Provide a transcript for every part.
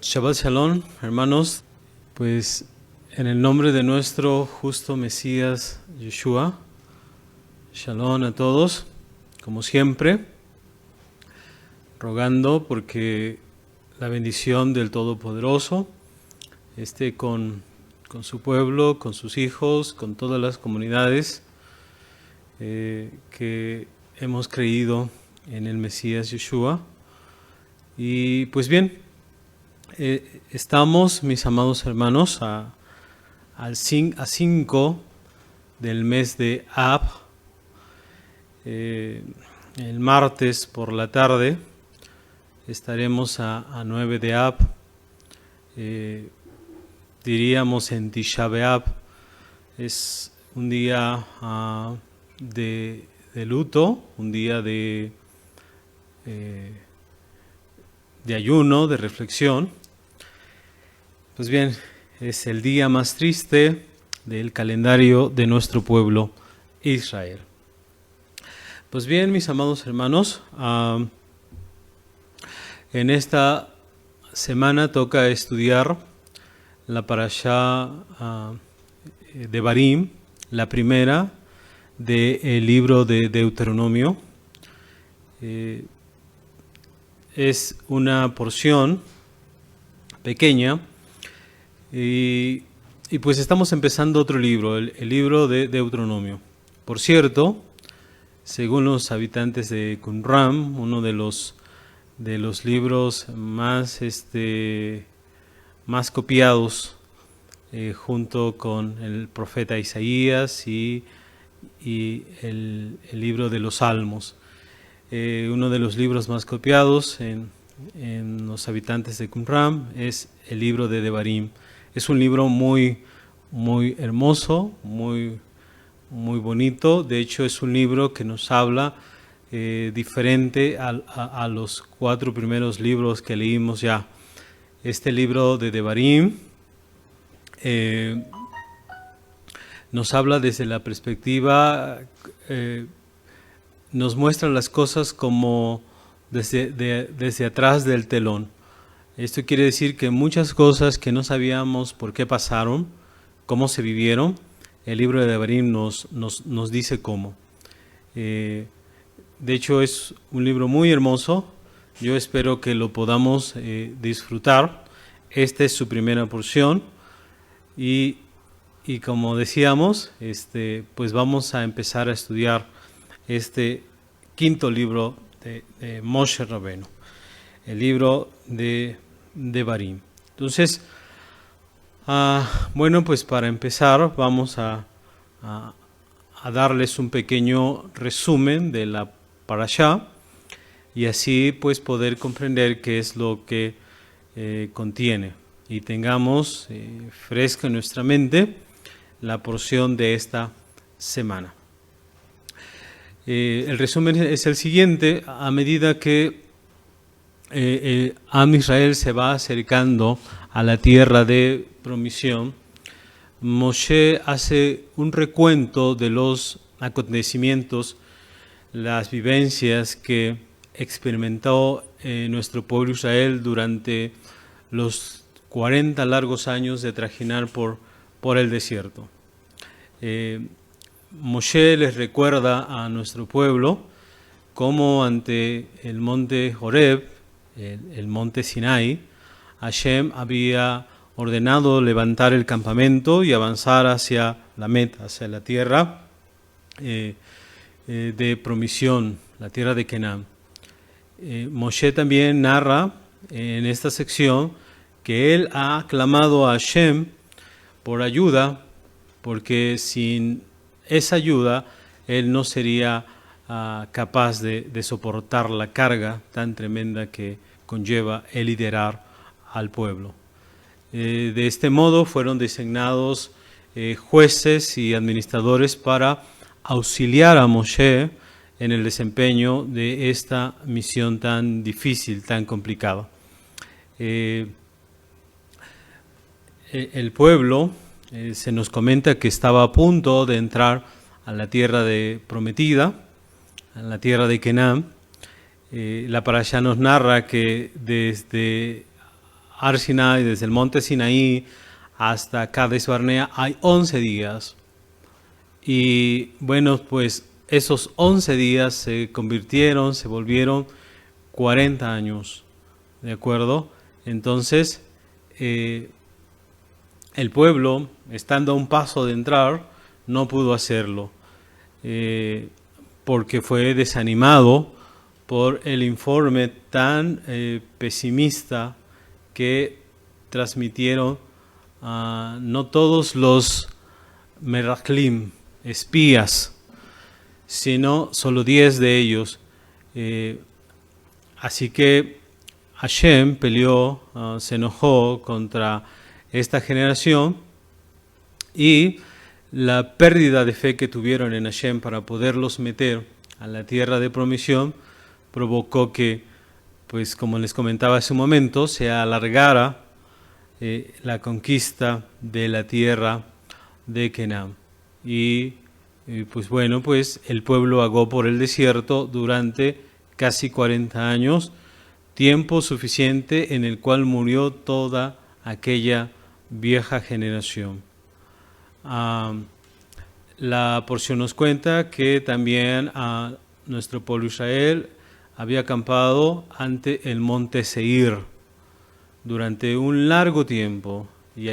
Shabbat Shalom, hermanos. Pues en el nombre de nuestro justo Mesías Yeshua, Shalom a todos, como siempre, rogando porque la bendición del Todopoderoso esté con su pueblo, con sus hijos, con todas las comunidades que hemos creído en el Mesías Yeshua. Y pues bien, estamos, mis amados hermanos, a 5 del mes de Ab. El martes por la tarde estaremos a 9 de Ab. Diríamos en Tisha B'Av. Es un día de luto, un día de ayuno, de reflexión. Pues bien, es el día más triste del calendario de nuestro pueblo Israel. Pues bien, mis amados hermanos, en esta semana toca estudiar la parashá de Barim, la primera del libro de Deuteronomio. Es una porción pequeña y pues estamos empezando otro libro, el libro de Deuteronomio. Por cierto, según los habitantes de Qumran, uno de los libros más copiados junto con el profeta Isaías y el libro de los Salmos. Uno de los libros más copiados en los habitantes de Qumran es el libro de Devarim. Es un libro muy hermoso, muy bonito. De hecho, es un libro que nos habla diferente a los 4 primeros libros que leímos ya. Este libro de Devarim nos habla desde la perspectiva, nos muestra las cosas como desde atrás del telón. Esto quiere decir que muchas cosas que no sabíamos por qué pasaron, cómo se vivieron, el libro de Devarim nos dice cómo. De hecho, es un libro muy hermoso. Yo espero que lo podamos disfrutar. Esta es su primera porción. Y como decíamos, pues vamos a empezar a estudiar este quinto libro de Moshe Rabbeinu, el libro de Devarim. Entonces, bueno, pues para empezar vamos a darles un pequeño resumen de la parashá y así pues poder comprender qué es lo que contiene y tengamos fresca en nuestra mente la porción de esta semana. El resumen es el siguiente: a medida que Am Israel se va acercando a la tierra de promisión, Moshe hace un recuento de los acontecimientos, las vivencias que experimentó nuestro pueblo Israel durante los 40 largos años de trajinar por el desierto. Moshe les recuerda a nuestro pueblo cómo ante el monte Horeb, el monte Sinai, Hashem había ordenado levantar el campamento y avanzar hacia la meta, hacia la tierra de promisión, la tierra de Canaán. Moshe también narra en esta sección que él ha clamado a Hashem por ayuda, porque sin esa ayuda él no sería capaz de soportar la carga tan tremenda que conlleva el liderar al pueblo. De este modo fueron designados jueces y administradores para auxiliar a Moshe en el desempeño de esta misión tan difícil, tan complicada. El pueblo se nos comenta que estaba a punto de entrar a la tierra prometida, a la tierra de Canaán. La parashá nos narra que desde Har Sinai, desde el monte Sinaí hasta Cades Barnea, hay 11 días. Y bueno, pues esos 11 días se volvieron 40 años, ¿de acuerdo? Entonces, el pueblo, estando a un paso de entrar, no pudo hacerlo, porque fue desanimado por el informe tan pesimista que transmitieron no todos los Merachlim, espías, sino solo 10 de ellos. Así que Hashem peleó, se enojó contra esta generación, y la pérdida de fe que tuvieron en Hashem para poderlos meter a la tierra de promisión provocó que, pues como les comentaba hace un momento, se alargara la conquista de la tierra de Canaán. Y pues bueno, pues el pueblo vagó por el desierto durante casi 40 años, tiempo suficiente en el cual murió toda aquella vieja generación. La porción nos cuenta que también nuestro pueblo Israel había acampado ante el monte Seir durante un largo tiempo, y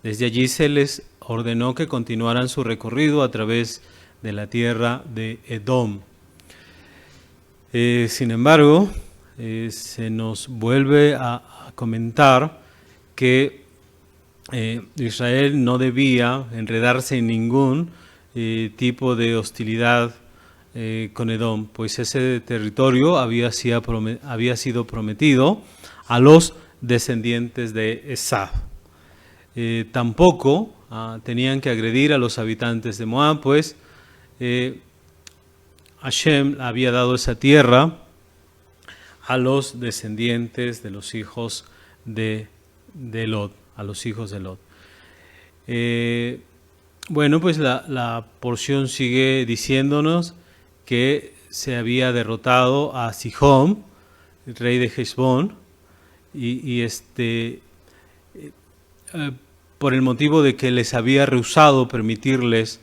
desde allí se les ordenó que continuaran su recorrido a través de la tierra de Edom. Sin embargo, se nos vuelve a comentar que Israel no debía enredarse en ningún tipo de hostilidad con Edom, pues ese territorio había sido prometido a los descendientes de Esaú. Tampoco tenían que agredir a los habitantes de Moab, pues Hashem había dado esa tierra a los descendientes de los hijos de Lot, a los hijos de Lot. Bueno, pues la porción sigue diciéndonos que se había derrotado a Sihón, el rey de Heshbón, y por el motivo de que les había rehusado permitirles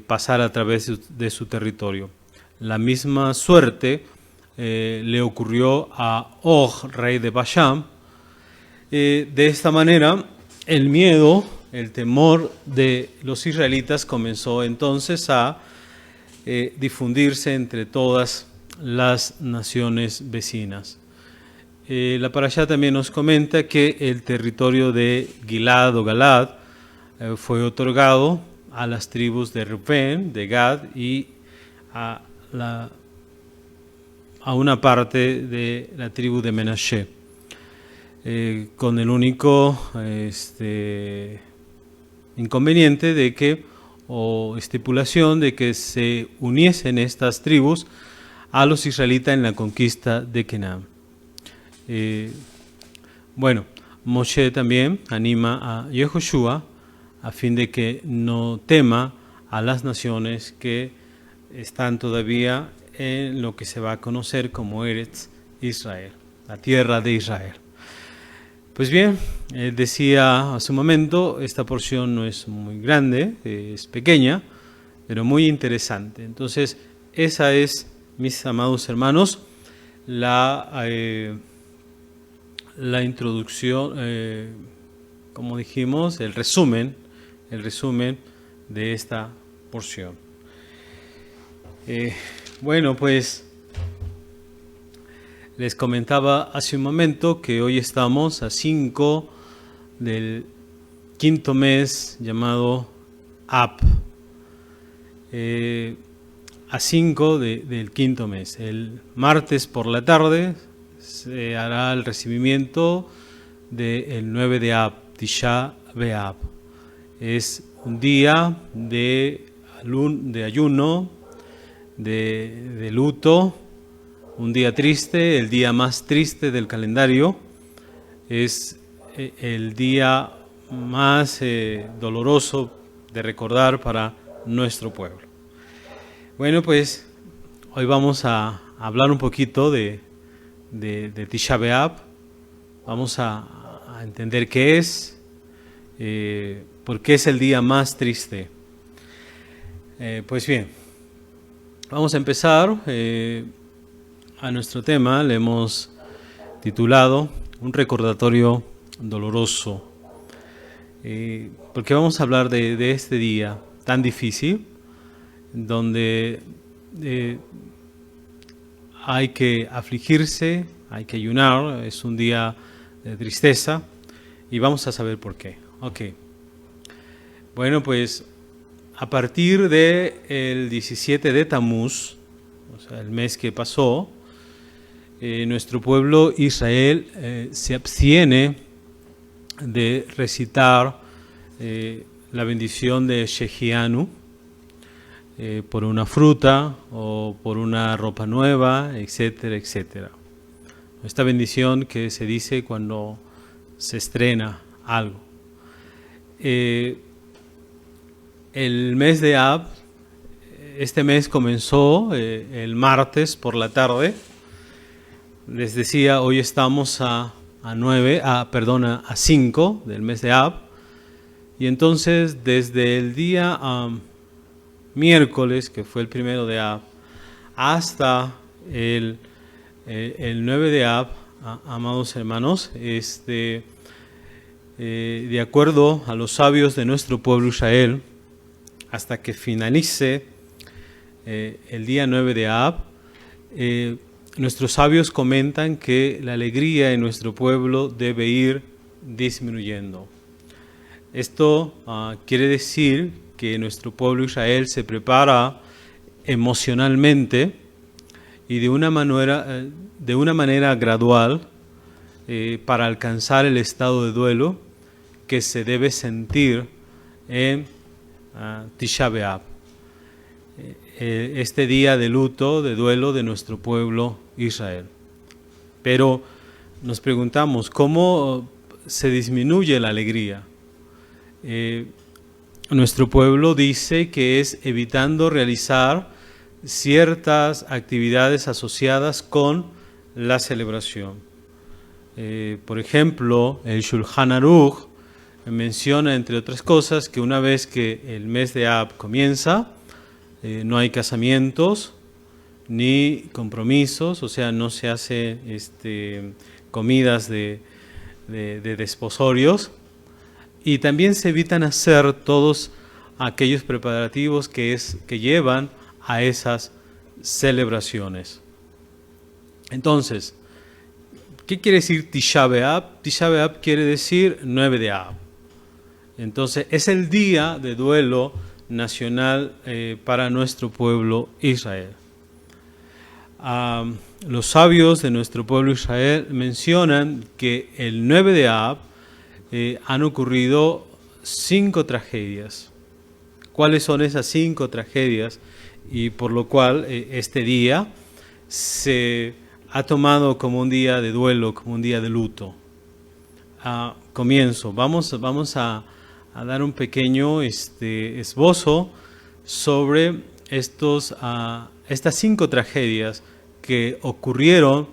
pasar a través de su territorio. La misma suerte le ocurrió a Og, rey de Bashán. De esta manera, el miedo, el temor de los israelitas comenzó entonces a difundirse entre todas las naciones vecinas. La parashá también nos comenta que el territorio de Gilad o Galad fue otorgado a las tribus de Rubén, de Gad y a una parte de la tribu de Menashe, con el único inconveniente de que, o estipulación de que se uniesen estas tribus a los israelitas en la conquista de Canaán. Bueno, Moshe también anima a Yehoshua a fin de que no tema a las naciones que están todavía en lo que se va a conocer como Eretz Israel, la tierra de Israel. Pues bien, decía hace un momento, esta porción no es muy grande, es pequeña, pero muy interesante. Entonces, esa es, mis amados hermanos, la introducción, como dijimos, el resumen de esta porción. Bueno, pues les comentaba hace un momento que hoy estamos a 5 del quinto mes llamado Ab. A 5 del quinto mes. El martes por la tarde se hará el recibimiento del 9 de Ab, Tisha B'Av. Es un día de ayuno, de luto, un día triste, el día más triste del calendario. Es el día más doloroso de recordar para nuestro pueblo. Bueno, pues hoy vamos a hablar un poquito de Tisha B'Av, Vamos a entender qué es, por qué es el día más triste. Pues bien, vamos a empezar a nuestro tema. Le hemos titulado Un recordatorio doloroso, porque vamos a hablar de este día tan difícil, donde hay que afligirse, hay que ayunar, es un día de tristeza, y vamos a saber por qué. Ok. Bueno, pues a partir del 17 de Tamuz, o sea, el mes que pasó, nuestro pueblo Israel se abstiene de recitar la bendición de Shehianu por una fruta o por una ropa nueva, etcétera, etcétera. Esta bendición que se dice cuando se estrena algo. El mes de Ab, este mes comenzó el martes por la tarde. Les decía, hoy estamos a 5 del mes de Ab. Y entonces desde el día miércoles, que fue el 1 de Ab, hasta el 9 de Ab, amados hermanos, de acuerdo a los sabios de nuestro pueblo Israel, hasta que finalice el día 9 de Ab, nuestros sabios comentan que la alegría en nuestro pueblo debe ir disminuyendo. Esto quiere decir que nuestro pueblo Israel se prepara emocionalmente y de una manera gradual para alcanzar el estado de duelo que se debe sentir en Tisha B'Av, este día de luto, de duelo de nuestro pueblo Israel. Pero nos preguntamos, ¿cómo se disminuye la alegría? Nuestro pueblo dice que es evitando realizar ciertas actividades asociadas con la celebración. Por ejemplo, el Shulchan Aruch menciona, entre otras cosas, que una vez que el mes de Ab comienza, no hay casamientos ni compromisos, o sea, no se hace comidas de desposorios, y también se evitan hacer todos aquellos preparativos que llevan a esas celebraciones. Entonces, ¿qué quiere decir Tisha B'Av? Tisha B'Av quiere decir 9 de Ab. Entonces, es el día de duelo nacional para nuestro pueblo Israel. Los sabios de nuestro pueblo Israel mencionan que el 9 de Ab han ocurrido 5 tragedias. ¿Cuáles son esas 5 tragedias? Y por lo cual este día se ha tomado como un día de duelo, como un día de luto. Comienzo. Vamos a dar un pequeño esbozo sobre estas 5 tragedias que ocurrieron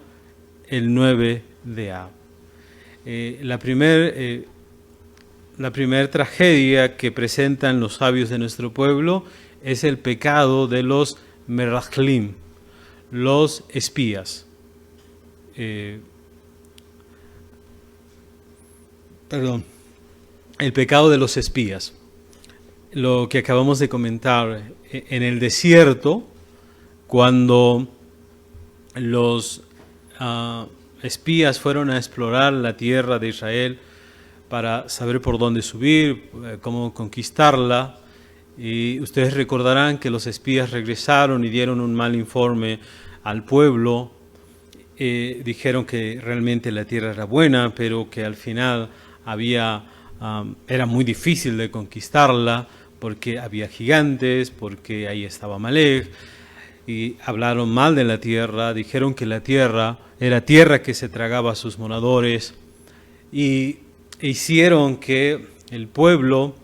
el 9 de Ab. La primera tragedia que presentan los sabios de nuestro pueblo es el pecado de los merachlim, los espías. El pecado de los espías. Lo que acabamos de comentar en el desierto, cuando los espías fueron a explorar la tierra de Israel para saber por dónde subir, cómo conquistarla. Y ustedes recordarán que los espías regresaron y dieron un mal informe al pueblo. Dijeron que realmente la tierra era buena, pero que al final era muy difícil de conquistarla porque había gigantes, porque ahí estaba Amalek. Y hablaron mal de la tierra, dijeron que la tierra era tierra que se tragaba a sus moradores, y hicieron que el pueblo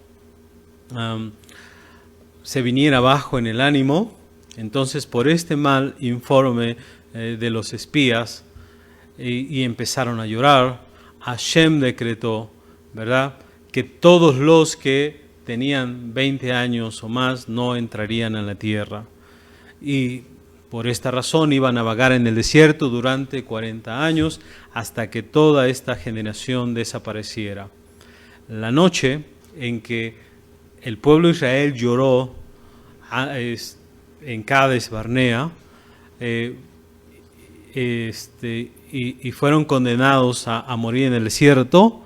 se viniera abajo en el ánimo. Entonces, por este mal informe de los espías, y empezaron a llorar, Hashem decretó, ¿verdad?, que todos los que tenían 20 años o más no entrarían a la tierra. Y por esta razón iban a vagar en el desierto durante 40 años hasta que toda esta generación desapareciera. La noche en que el pueblo de Israel lloró en Cades Barnea, y fueron condenados a morir en el desierto,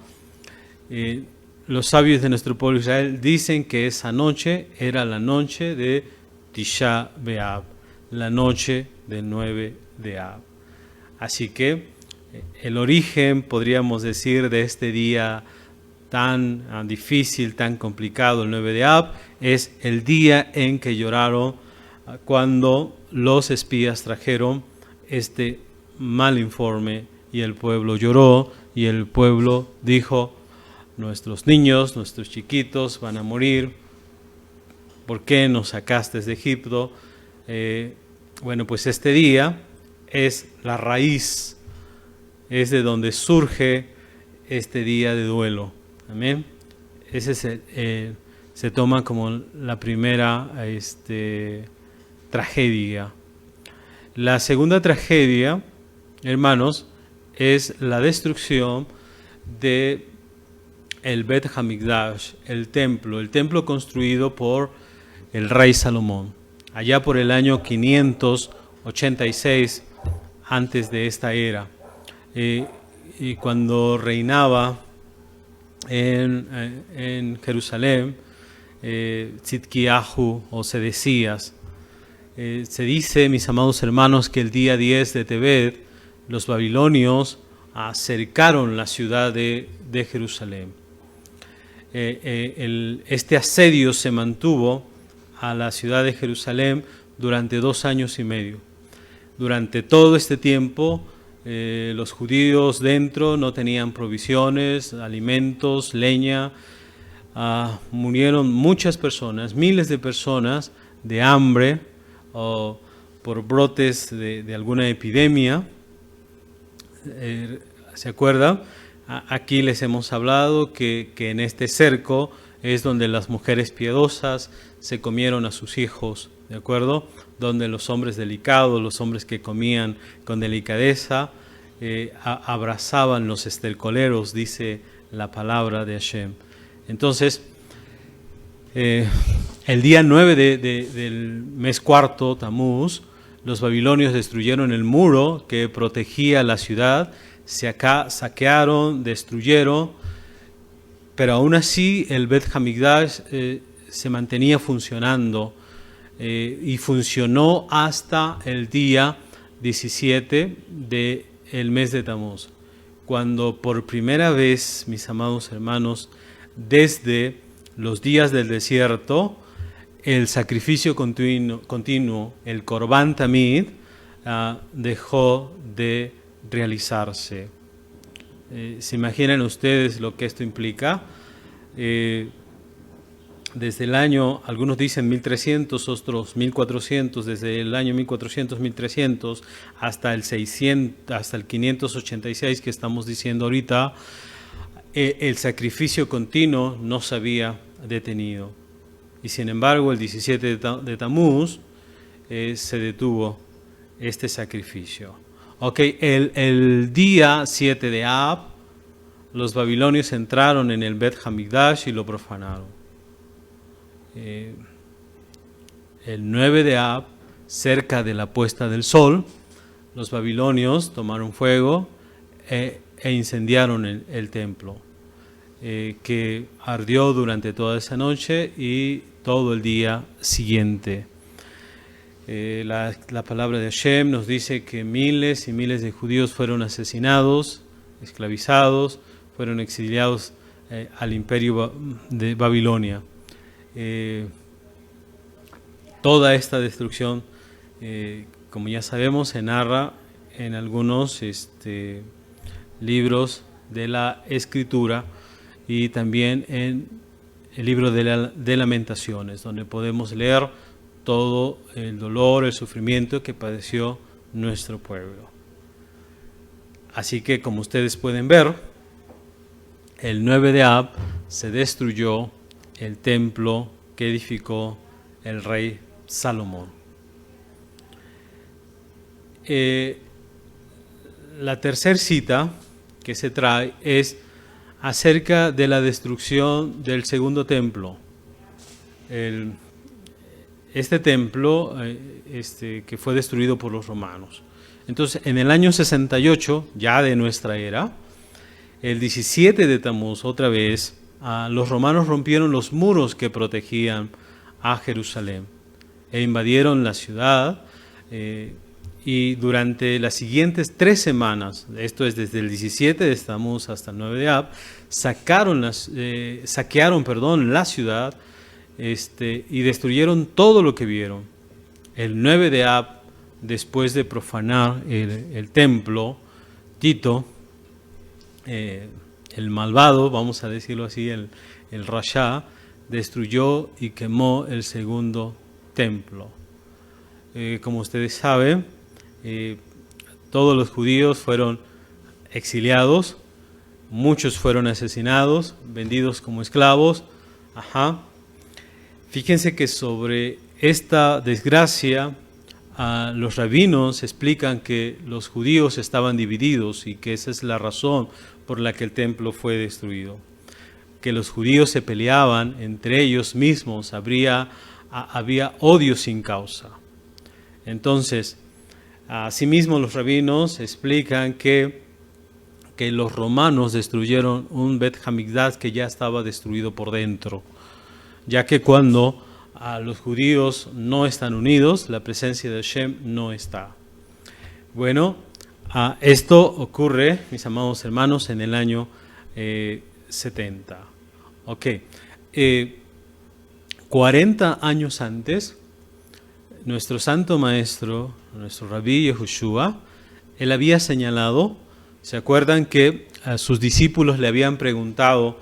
los sabios de nuestro pueblo de Israel dicen que esa noche era la noche de Tisha B'Av, la noche del 9 de Av. Así que el origen, podríamos decir, de este día tan difícil, tan complicado, el 9 de Av, es el día en que lloraron cuando los espías trajeron este mal informe y el pueblo lloró y el pueblo dijo: nuestros niños, nuestros chiquitos van a morir. ¿Por qué nos sacaste de Egipto? Bueno, pues este día es la raíz, es de donde surge este día de duelo. Amén. Ese se toma como la primera tragedia. La segunda tragedia, hermanos, es la destrucción de el Bet Hamikdash, el templo construido por el rey Salomón, allá por el año 586 antes de esta era, y cuando reinaba en Jerusalén Tzidkiyahu o Sedecías. Se dice, mis amados hermanos, que el día 10 de Tebet los babilonios cercaron la ciudad de Jerusalén. Este asedio se mantuvo a la ciudad de Jerusalén durante 2 años y medio. Durante todo este tiempo, los judíos dentro no tenían provisiones, alimentos, leña. Murieron muchas personas, miles de personas de hambre o por brotes de alguna epidemia. ¿Se acuerdan? Aquí les hemos hablado que en este cerco es donde las mujeres piadosas se comieron a sus hijos, ¿de acuerdo? Donde los hombres delicados, los hombres que comían con delicadeza, abrazaban los estercoleros, dice la palabra de Hashem. Entonces, el día 9 del mes cuarto, Tamuz, los babilonios destruyeron el muro que protegía la ciudad, saquearon, destruyeron, pero aún así el Bet Hamikdash se mantenía funcionando y funcionó hasta el día 17 del mes de Tamuz, cuando por primera vez, mis amados hermanos, desde los días del desierto, el sacrificio continuo, el Korban Tamid, dejó de realizarse. ¿Se imaginan ustedes lo que esto implica? Desde el año, algunos dicen 1300, otros 1400, desde el año 1400, 1300 hasta el 600, hasta el 586 que estamos diciendo ahorita, el sacrificio continuo no se había detenido. Y sin embargo, el 17 de Tamuz se detuvo este sacrificio. El día 7 de Ab, los babilonios entraron en el Bet Hamikdash y lo profanaron. El 9 de Ab, cerca de la puesta del sol, los babilonios tomaron fuego e incendiaron el templo, que ardió durante toda esa noche y todo el día siguiente. La palabra de Hashem nos dice que miles y miles de judíos fueron asesinados, esclavizados, fueron exiliados al imperio de Babilonia. Toda esta destrucción, como ya sabemos, se narra en algunos libros de la Escritura y también en el libro de Lamentaciones, donde podemos leer todo el dolor, el sufrimiento que padeció nuestro pueblo. Así que, como ustedes pueden ver, el 9 de Ab se destruyó el templo que edificó el rey Salomón. La tercera cita que se trae es acerca de la destrucción del segundo templo. Este templo que fue destruido por los romanos. Entonces, en el año 68, ya de nuestra era, el 17 de Tamuz, otra vez, los romanos rompieron los muros que protegían a Jerusalén e invadieron la ciudad, y durante las siguientes 3 semanas, esto es desde el 17 de Tamuz hasta el 9 de Ab, saquearon la ciudad y destruyeron todo lo que vieron. El 9 de Ab, después de profanar el templo, Tito, el malvado, vamos a decirlo así, el Rasha, destruyó y quemó el segundo templo. Como ustedes saben, todos los judíos fueron exiliados, muchos fueron asesinados, vendidos como esclavos. Fíjense que sobre esta desgracia, los rabinos explican que los judíos estaban divididos y que esa es la razón por la que el templo fue destruido. Que los judíos se peleaban entre ellos mismos, había odio sin causa. Entonces, asimismo los rabinos explican que los romanos destruyeron un Bet Hamikdash que ya estaba destruido por dentro, ya que cuando los judíos no están unidos, la presencia de Hashem no está. Bueno, esto ocurre, mis amados hermanos, en el año 70. 40 años antes, nuestro santo maestro, nuestro rabí Yehoshua, él había señalado, ¿se acuerdan que a sus discípulos le habían preguntado,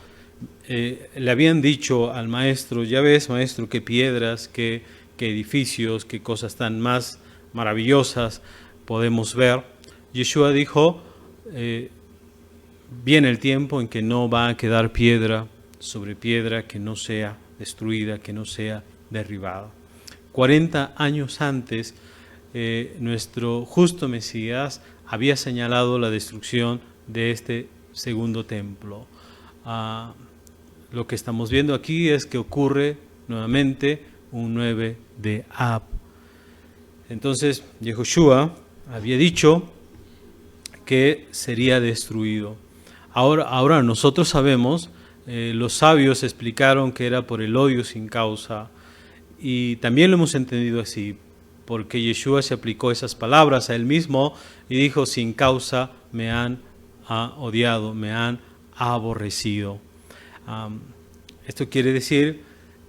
le habían dicho al maestro, ya ves maestro, qué piedras, qué edificios, qué cosas tan más maravillosas podemos ver? Yeshua dijo, viene el tiempo en que no va a quedar piedra sobre piedra que no sea destruida, que no sea derribada. 40 años antes, nuestro justo Mesías había señalado la destrucción de este segundo templo. Lo que estamos viendo aquí es que ocurre nuevamente un 9 de Ab. Entonces, Yehoshua había dicho que sería destruido. Ahora nosotros sabemos, los sabios explicaron que era por el odio sin causa, y también lo hemos entendido así, porque Yeshua se aplicó esas palabras a él mismo y dijo, sin causa me han odiado, me han aborrecido. Esto quiere decir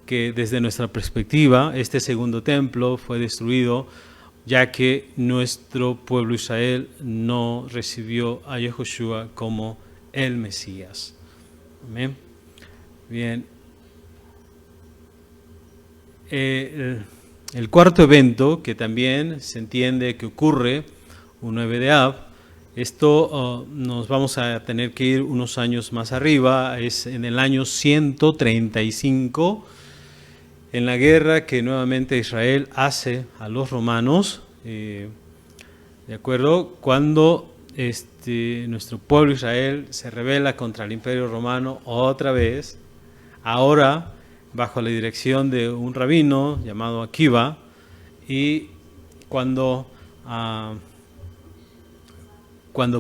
que desde nuestra perspectiva, este segundo templo fue destruido ya que nuestro pueblo Israel no recibió a Yehoshua como el Mesías. Amén. Bien. El cuarto evento, que también se entiende que ocurre un 9 de Ab, esto nos vamos a tener que ir unos años más arriba, es en el año 135, en la guerra que nuevamente Israel hace a los romanos, ¿de acuerdo? Cuando nuestro pueblo Israel se rebela contra el Imperio Romano otra vez, ahora bajo la dirección de un rabino llamado Akiva, y cuando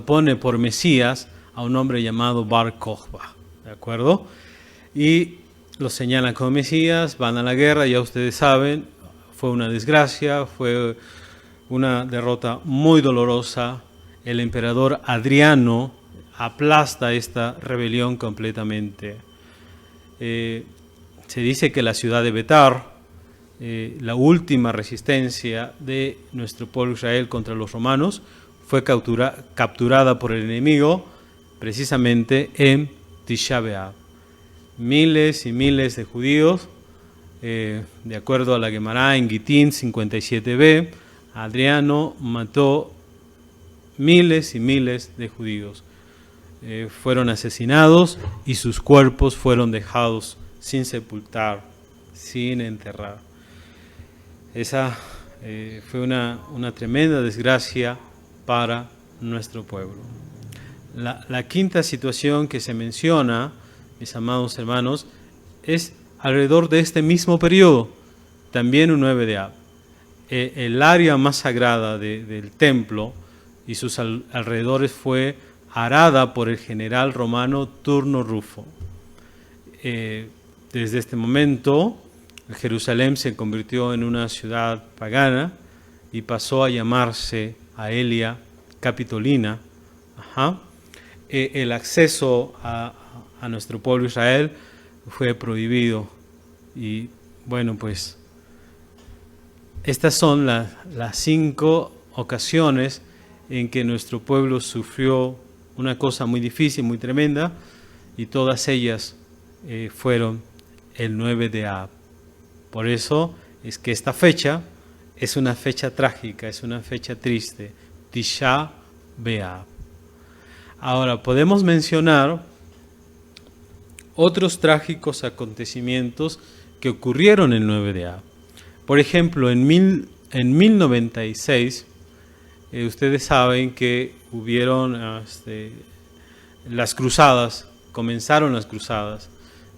pone por Mesías a un hombre llamado Bar Kokhba, ¿de acuerdo? Y lo señalan como Mesías, van a la guerra, ya ustedes saben, fue una desgracia, fue una derrota muy dolorosa. El emperador Adriano aplasta esta rebelión completamente. Se dice que la ciudad de Betar, la última resistencia de nuestro pueblo Israel contra los romanos, fue capturada por el enemigo precisamente en Tisha B'Av. Miles y miles de judíos, de acuerdo a la Gemara en Gitín 57b, Adriano mató miles y miles de judíos. fueron asesinados y sus cuerpos fueron dejados sin sepultar, sin enterrar. Esa fue una tremenda desgracia para nuestro pueblo. La quinta situación que se menciona, mis amados hermanos, es alrededor de este mismo periodo, también un 9 de Ab. El área más sagrada del templo y sus alrededores fue arada por el general romano Turno Rufo. Desde este momento, Jerusalén se convirtió en una ciudad pagana y pasó a llamarse Aelia Capitolina. El acceso a nuestro pueblo Israel fue prohibido. Y bueno, pues estas son las 5 ocasiones en que nuestro pueblo sufrió una cosa muy difícil, muy tremenda, y todas ellas fueron el 9 de Ab. Por eso es que esta fecha es una fecha trágica, es una fecha triste, Tisha B'Av. Ahora, podemos mencionar otros trágicos acontecimientos que ocurrieron el 9 de Ab. Por ejemplo, en 1096, ustedes saben que hubieron las cruzadas, comenzaron las cruzadas.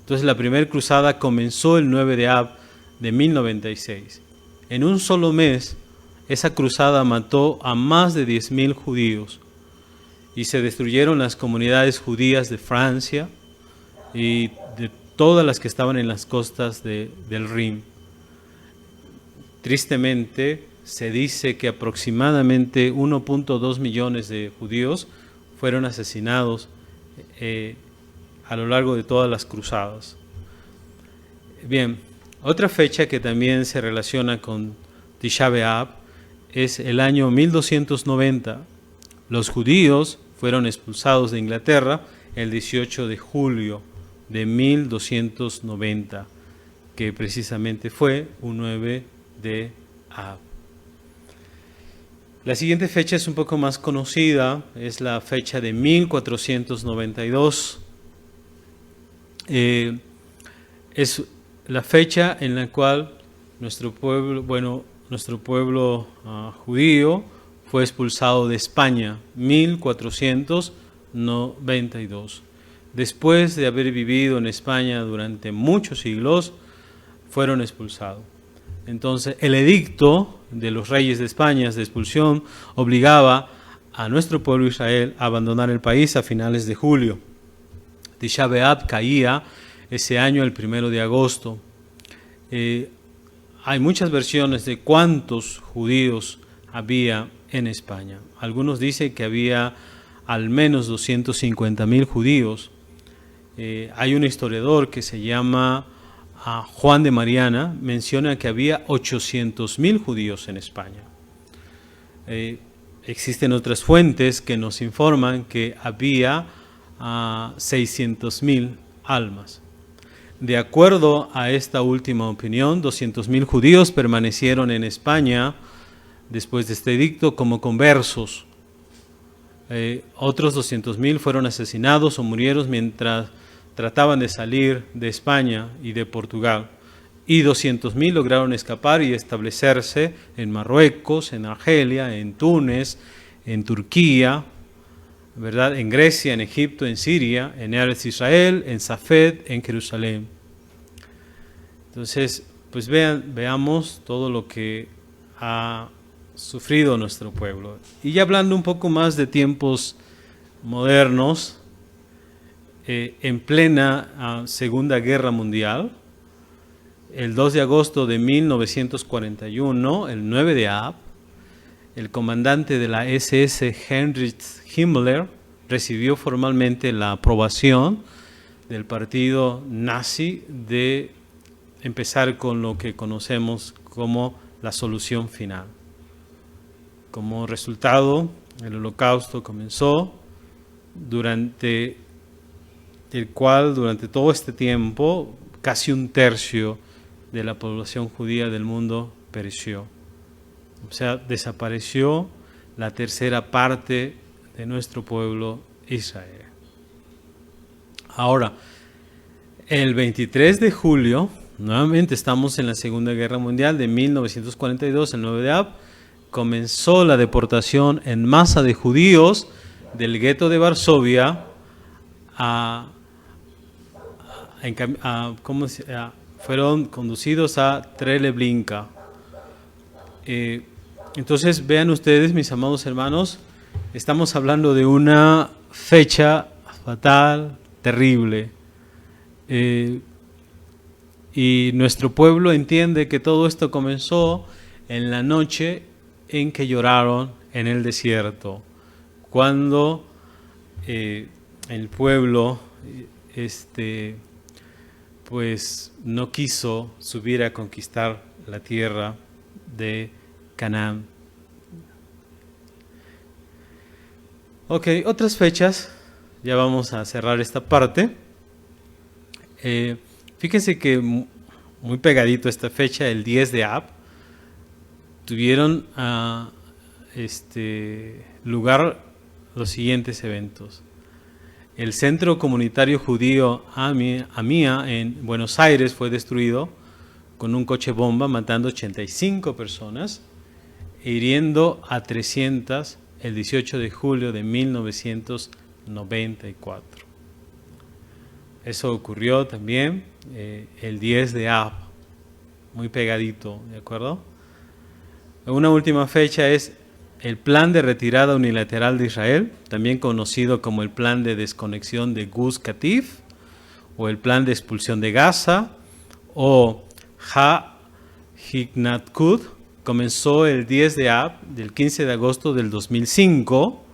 Entonces la primera cruzada comenzó el 9 de Ab de 1096. En un solo mes, esa cruzada mató a más de 10.000 judíos y se destruyeron las comunidades judías de Francia y de todas las que estaban en las costas del Rin. Tristemente, se dice que aproximadamente 1.2 millones de judíos fueron asesinados a lo largo de todas las cruzadas. Bien, otra fecha que también se relaciona con Tisha B'Av es el año 1290. Los judíos fueron expulsados de Inglaterra el 18 de julio de 1290, que precisamente fue un 9 de Ab. La siguiente fecha es un poco más conocida, es la fecha de 1492. Es la fecha en la cual nuestro pueblo judío fue expulsado de España, 1492. Después de haber vivido en España durante muchos siglos, fueron expulsados. Entonces, el edicto de los reyes de España de expulsión obligaba a nuestro pueblo Israel a abandonar el país a finales de julio. Tisha B'Av caía ese año el 1 de agosto. Hay muchas versiones de cuántos judíos había en España. Algunos dicen que había al menos 250.000 judíos. Hay un historiador que se llama Juan de Mariana, menciona que había 800.000 judíos en España. Existen otras fuentes que nos informan que había 600.000 almas. De acuerdo a esta última opinión, 200.000 judíos permanecieron en España después de este edicto como conversos. Otros 200.000 fueron asesinados o murieron mientras trataban de salir de España y de Portugal. Y 200.000 lograron escapar y establecerse en Marruecos, en Argelia, en Túnez, en Turquía, ¿verdad? En Grecia, en Egipto, en Siria, en Eretz Israel, en Safed, en Jerusalén. Entonces, pues veamos todo lo que ha sufrido nuestro pueblo. Y ya hablando un poco más de tiempos modernos, en plena Segunda Guerra Mundial, el 2 de agosto de 1941, el 9 de Ab, el comandante de la SS Heinrich Himmler recibió formalmente la aprobación del partido nazi de empezar con lo que conocemos como la solución final. Como resultado, el Holocausto comenzó, durante todo este tiempo, casi un tercio de la población judía del mundo pereció. O sea, desapareció la tercera parte de nuestro pueblo Israel. Ahora, el 23 de julio, nuevamente estamos en la Segunda Guerra Mundial de 1942, el 9 de Av, comenzó la deportación en masa de judíos del gueto de Varsovia fueron conducidos a Treblinka. Entonces vean ustedes, mis amados hermanos, estamos hablando de una fecha fatal, terrible. Y nuestro pueblo entiende que todo esto comenzó en la noche en que lloraron en el desierto, cuando el pueblo pues no quiso subir a conquistar la tierra de Canaán. Ok, otras fechas, ya vamos a cerrar esta parte. Fíjense que muy pegadito a esta fecha, el 10 de Av, tuvieron lugar los siguientes eventos. El Centro Comunitario Judío Amia en Buenos Aires fue destruido con un coche bomba, matando 85 personas e hiriendo a 300 el 18 de julio de 1994. Eso ocurrió también el 10 de Av, muy pegadito, ¿de acuerdo? Una última fecha es el Plan de Retirada Unilateral de Israel, también conocido como el Plan de Desconexión de Gus Katif, o el Plan de Expulsión de Gaza, o Ha-Hiknatkut, comenzó el 10 de Av del 15 de agosto del 2005.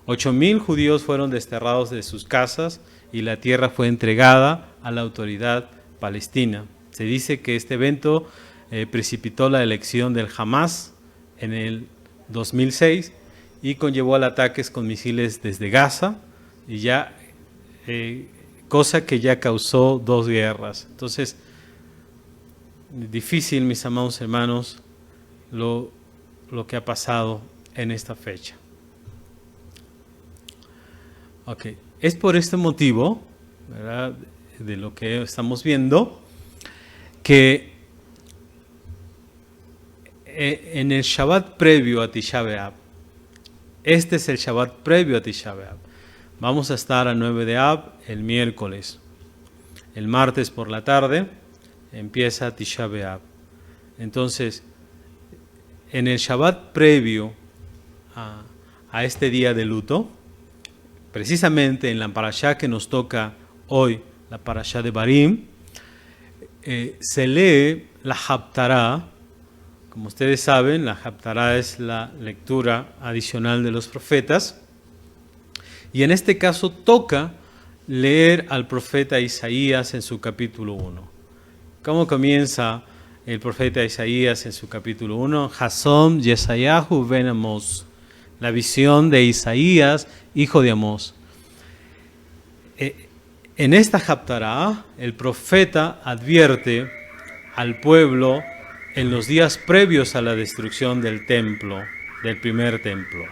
8,000 judíos fueron desterrados de sus casas y la tierra fue entregada a la autoridad palestina. Se dice que este evento precipitó la elección del Hamas en el 2006 y conllevó al ataques con misiles desde Gaza, y cosa que ya causó 2 guerras. Entonces, difícil, mis amados hermanos, lo que ha pasado en esta fecha. Ok, es por este motivo, ¿verdad?, de lo que estamos viendo, que en el Shabbat previo a Tisha B'Av, este es el Shabbat previo a Tisha B'Av, vamos a estar a 9 de Av el miércoles. El martes por la tarde empieza Tisha B'Av. Entonces, en el Shabbat previo a este día de luto, precisamente en la parashá que nos toca hoy, la parashá de Barim, se lee la Haftará. Como ustedes saben, la Haftará es la lectura adicional de los profetas, y en este caso toca leer al profeta Isaías en su capítulo 1. ¿Cómo comienza el profeta Isaías en su capítulo 1? Hasom Yesayahu ben Amos, la visión de Isaías, hijo de Amós. En esta Haftará, el profeta advierte al pueblo en los días previos a la destrucción del templo, del primer templo.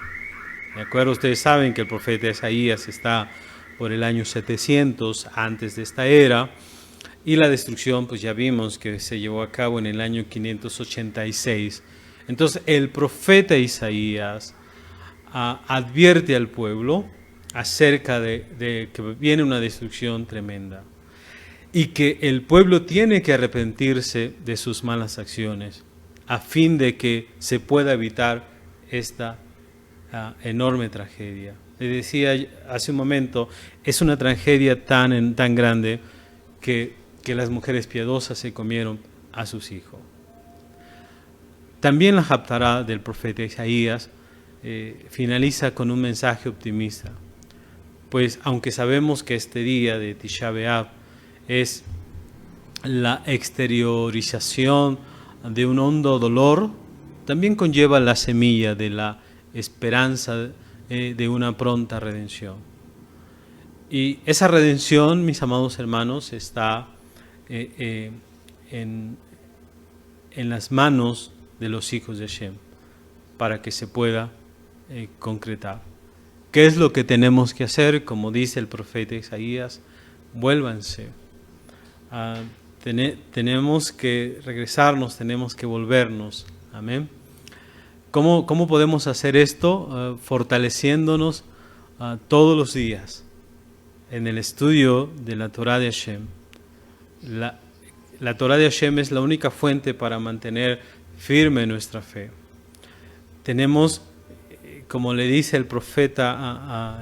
¿De acuerdo? Ustedes saben que el profeta Isaías está por el año 700 antes de esta era, y la destrucción, pues ya vimos que se llevó a cabo en el año 586. Entonces, el profeta Isaías advierte al pueblo acerca de que viene una destrucción tremenda y que el pueblo tiene que arrepentirse de sus malas acciones a fin de que se pueda evitar esta enorme tragedia. Les decía hace un momento, es una tragedia tan grande que las mujeres piadosas se comieron a sus hijos. También la Haftará del profeta Isaías finaliza con un mensaje optimista, pues aunque sabemos que este día de Tisha B'Av es la exteriorización de un hondo dolor, también conlleva la semilla de la esperanza de una pronta redención. Y esa redención, mis amados hermanos, está en las manos de los hijos de Hashem para que se pueda concretar. ¿Qué es lo que tenemos que hacer? Como dice el profeta Isaías, vuélvanse. Tenemos que regresarnos, tenemos que volvernos. Amén. ¿Cómo podemos hacer esto? Fortaleciéndonos todos los días en el estudio de la Torah de Hashem. La Torah de Hashem es la única fuente para mantener firme nuestra fe. Tenemos, como le dice el profeta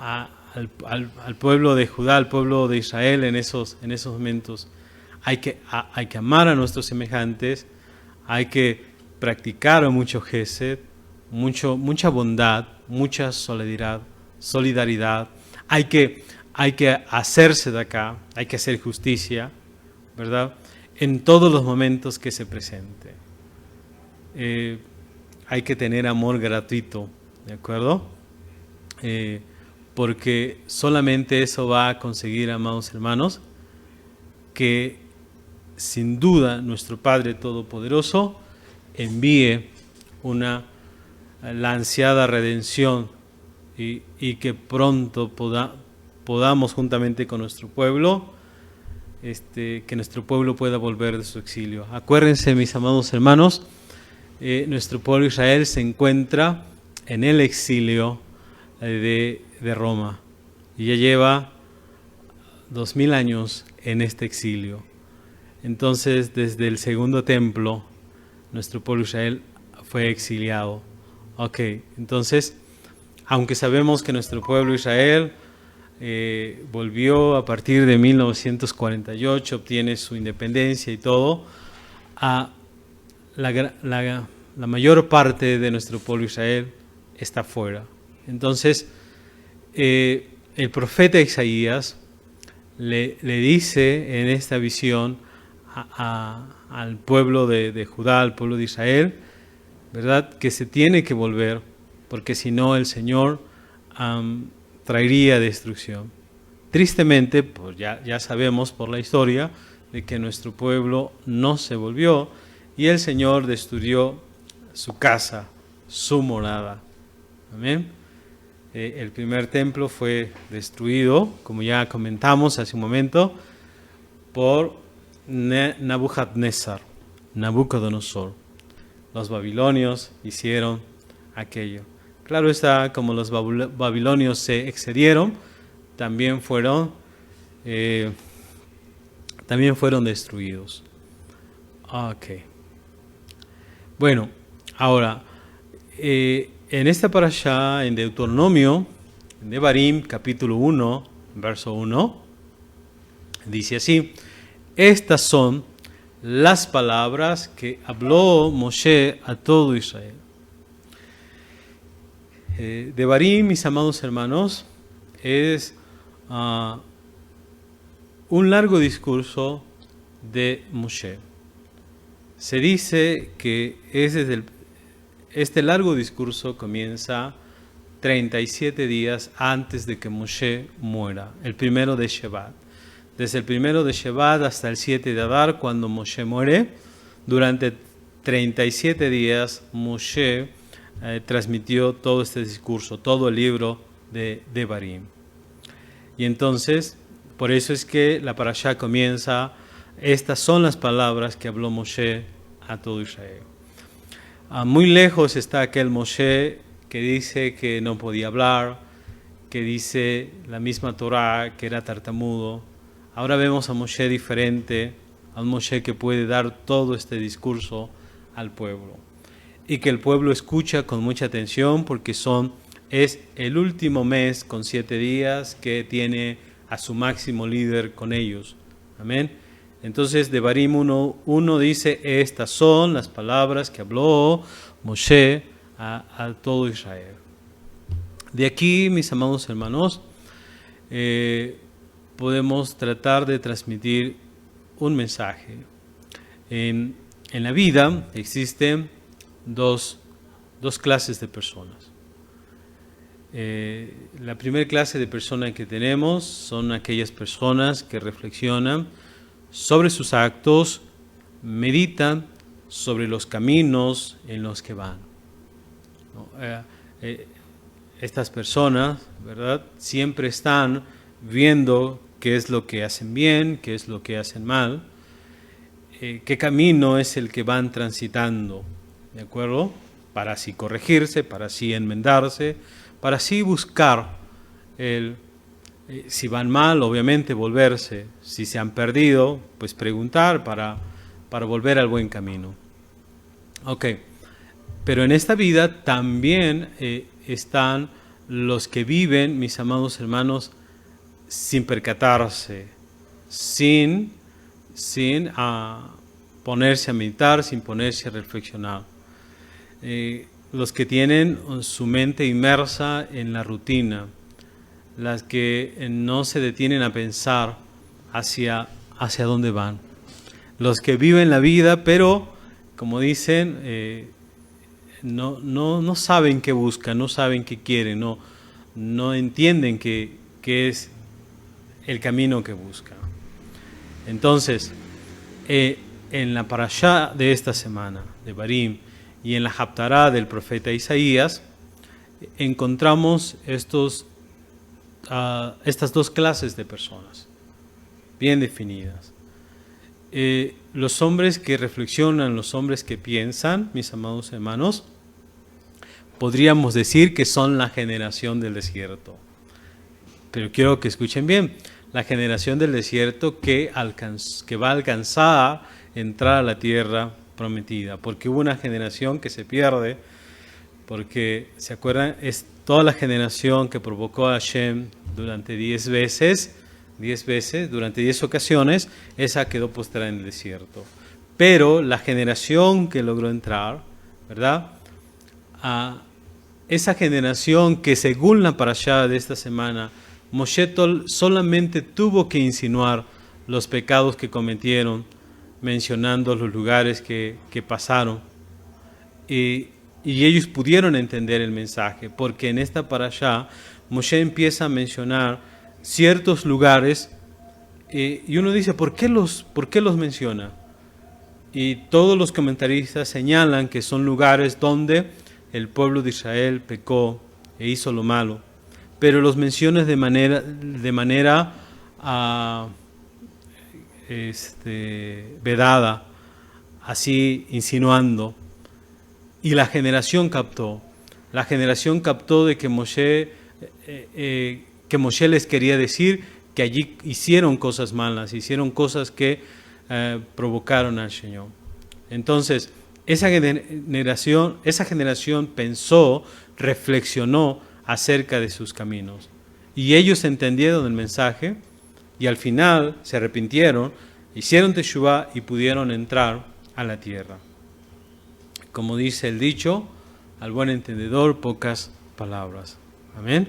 al pueblo de Judá, al pueblo de Israel en esos momentos, hay que amar a nuestros semejantes, hay que practicar mucho gesed, mucha bondad, mucha solidaridad. Hay que hacerse de acá, hay que hacer justicia, ¿verdad? En todos los momentos que se presente. Hay que tener amor gratuito, ¿de acuerdo? Porque solamente eso va a conseguir, amados hermanos, que sin duda nuestro Padre Todopoderoso envíe la ansiada redención y que pronto podamos juntamente con nuestro pueblo, que nuestro pueblo pueda volver de su exilio. Acuérdense, mis amados hermanos, nuestro pueblo Israel se encuentra en el exilio de Roma y ya lleva 2000 años en este exilio. Entonces, desde el segundo templo, nuestro pueblo Israel fue exiliado. Ok, entonces, aunque sabemos que nuestro pueblo Israel volvió a partir de 1948, obtiene su independencia y todo, la mayor parte de nuestro pueblo Israel está fuera. Entonces, el profeta Isaías le dice en esta visión al pueblo de Judá, al pueblo de Israel, ¿verdad?, que se tiene que volver, porque si no el Señor traería destrucción. Tristemente, pues ya sabemos por la historia de que nuestro pueblo no se volvió y el Señor destruyó su casa, su morada. Amén. El primer templo fue destruido, como ya comentamos hace un momento, por Nabucodonosor. Los babilonios hicieron aquello. Claro está, como los babilonios se excedieron, también fueron destruidos. Ok. Bueno, ahora, en esta parashá, en Deuteronomio, en Devarim, capítulo 1, verso 1, dice así: estas son las palabras que habló Moshe a todo Israel. Devarim, mis amados hermanos, es un largo discurso de Moshe. Se dice que este largo discurso comienza 37 días antes de que Moshe muera, el primero de Shevat. Desde el primero de Shevat hasta el 7 de Adar, cuando Moshe muere, durante 37 días Moshe transmitió todo este discurso, todo el libro de Devarim. Y entonces, por eso es que la parashá comienza: estas son las palabras que habló Moshe a todo Israel. Muy lejos está aquel Moshe que dice que no podía hablar, que dice la misma Torah que era tartamudo. Ahora vemos a Moshe diferente, a un Moshe que puede dar todo este discurso al pueblo. Y que el pueblo escucha con mucha atención porque es el último mes con 7 días que tiene a su máximo líder con ellos. Amén. Entonces, Devarim 1 dice: estas son las palabras que habló Moshe a todo Israel. De aquí, mis amados hermanos, podemos tratar de transmitir un mensaje. En la vida existen dos clases de personas. La primera clase de personas que tenemos son aquellas personas que reflexionan sobre sus actos, meditan sobre los caminos en los que van. estas personas, ¿verdad? Siempre están viendo qué es lo que hacen bien, qué es lo que hacen mal, qué camino es el que van transitando, ¿de acuerdo? Para así corregirse, para así enmendarse, para así buscar si van mal, obviamente volverse, si se han perdido, pues preguntar para volver al buen camino. Ok, pero en esta vida también están los que viven, mis amados hermanos, sin percatarse, sin ponerse a meditar, sin ponerse a reflexionar. Los que tienen su mente inmersa en la rutina, las que no se detienen a pensar hacia dónde van. Los que viven la vida, pero, como dicen, no saben qué buscan, no saben qué quieren, no entienden qué es el camino que buscan. Entonces, en la parashá de esta semana, de Barim, y en la Haftará del profeta Isaías, encontramos estas dos clases de personas, bien definidas. Los hombres que reflexionan, los hombres que piensan, mis amados hermanos, podríamos decir que son la generación del desierto. Pero quiero que escuchen bien, la generación del desierto que va a alcanzar a entrar a la tierra prometida, porque hubo una generación que se pierde, porque, ¿se acuerdan? Es toda la generación que provocó a Hashem durante 10 veces, durante 10 ocasiones, esa quedó postrada en el desierto. Pero la generación que logró entrar, ¿verdad? Esa generación que, según la parashá de esta semana, Moshe solamente tuvo que insinuar los pecados que cometieron, mencionando los lugares que pasaron. Y ellos pudieron entender el mensaje, porque en esta parashá Moshe empieza a mencionar ciertos lugares y uno dice, ¿por qué los menciona? Y todos los comentaristas señalan que son lugares donde el pueblo de Israel pecó e hizo lo malo, pero los menciona de manera vedada, así insinuando. Y la generación captó de que Moshe les quería decir que allí hicieron cosas malas, hicieron cosas que provocaron al Señor. Entonces, esa generación pensó, reflexionó acerca de sus caminos. Y ellos entendieron el mensaje y al final se arrepintieron, hicieron teshuvá y pudieron entrar a la tierra. Como dice el dicho, al buen entendedor pocas palabras. Amén.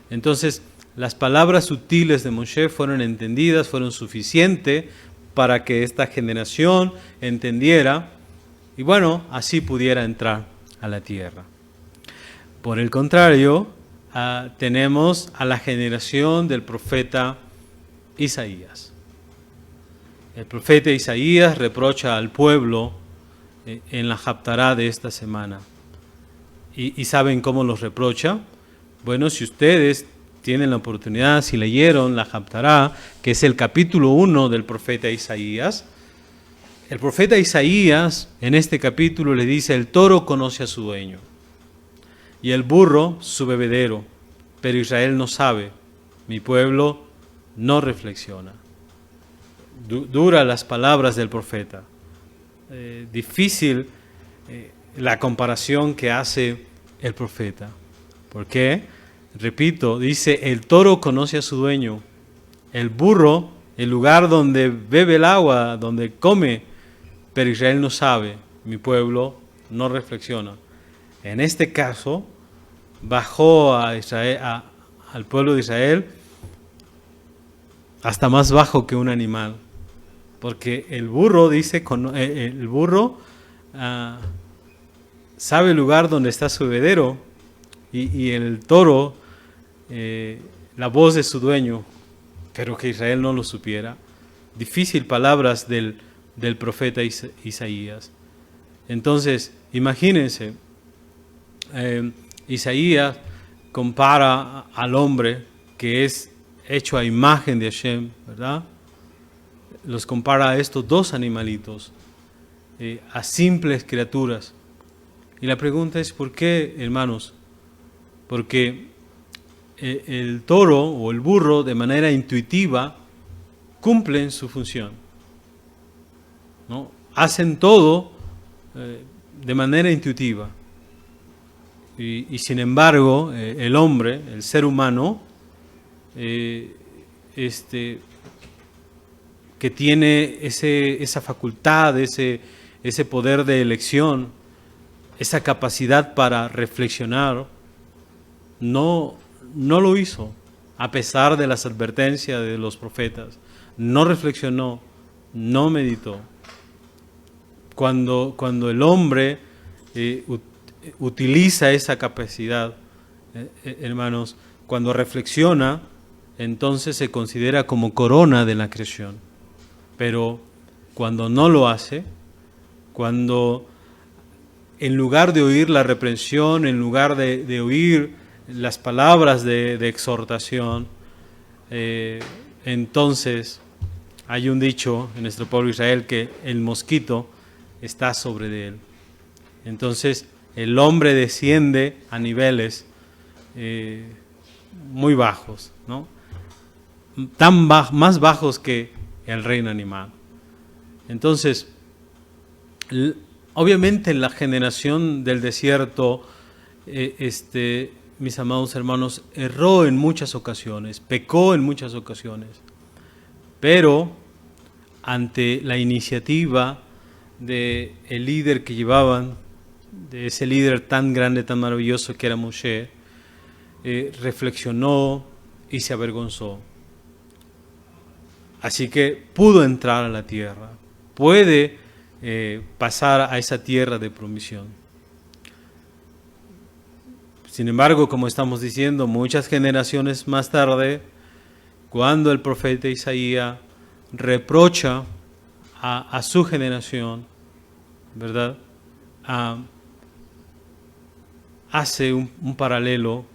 Entonces, las palabras sutiles de Moshe fueron entendidas, fueron suficientes para que esta generación entendiera y bueno, así pudiera entrar a la tierra. Por el contrario, tenemos a la generación del profeta Isaías. El profeta Isaías reprocha al pueblo en la Haftará de esta semana. ¿Y saben cómo los reprocha? Bueno, si ustedes tienen la oportunidad, si leyeron la Haftará, que es el capítulo 1 del profeta Isaías, el profeta Isaías en este capítulo le dice, el toro conoce a su dueño y el burro su bebedero, pero Israel no sabe, mi pueblo no reflexiona. Dura las palabras del profeta. Difícil la comparación que hace el profeta. ¿Por qué? Repito, dice, el toro conoce a su dueño, el burro, el lugar donde bebe el agua, donde come, pero Israel no sabe, mi pueblo no reflexiona. En este caso, bajó a Israel, al pueblo de Israel hasta más bajo que un animal. Porque el burro dice, el burro sabe el lugar donde está su bebedero y el toro la voz de su dueño, pero que Israel no lo supiera. Difícil palabras del profeta Isaías. Entonces, imagínense, Isaías compara al hombre que es hecho a imagen de Hashem, ¿verdad? Los compara a estos dos animalitos, a simples criaturas. Y la pregunta es, ¿por qué, hermanos? Porque el toro o el burro de manera intuitiva cumplen su función, ¿no? Hacen todo de manera intuitiva. Y sin embargo, el hombre, el ser humano, que tiene esa facultad, ese poder de elección, esa capacidad para reflexionar, no lo hizo, a pesar de las advertencias de los profetas. No reflexionó, no meditó. Cuando el hombre utiliza esa capacidad, hermanos, cuando reflexiona, entonces se considera como corona de la creación. Pero cuando no lo hace, cuando en lugar de oír la reprensión, en lugar de oír las palabras de exhortación, entonces hay un dicho en nuestro pueblo Israel que el mosquito está sobre de él. Entonces el hombre desciende a niveles muy bajos, ¿no? Más bajos que el reino animal. Entonces, obviamente la generación del desierto, mis amados hermanos, erró en muchas ocasiones, pecó en muchas ocasiones, pero ante la iniciativa del líder que llevaban, de ese líder tan grande, tan maravilloso que era Moshe, reflexionó y se avergonzó. Así que pudo entrar a la tierra, puede pasar a esa tierra de promisión. Sin embargo, como estamos diciendo, muchas generaciones más tarde, cuando el profeta Isaías reprocha a su generación, ¿verdad? Hace un paralelo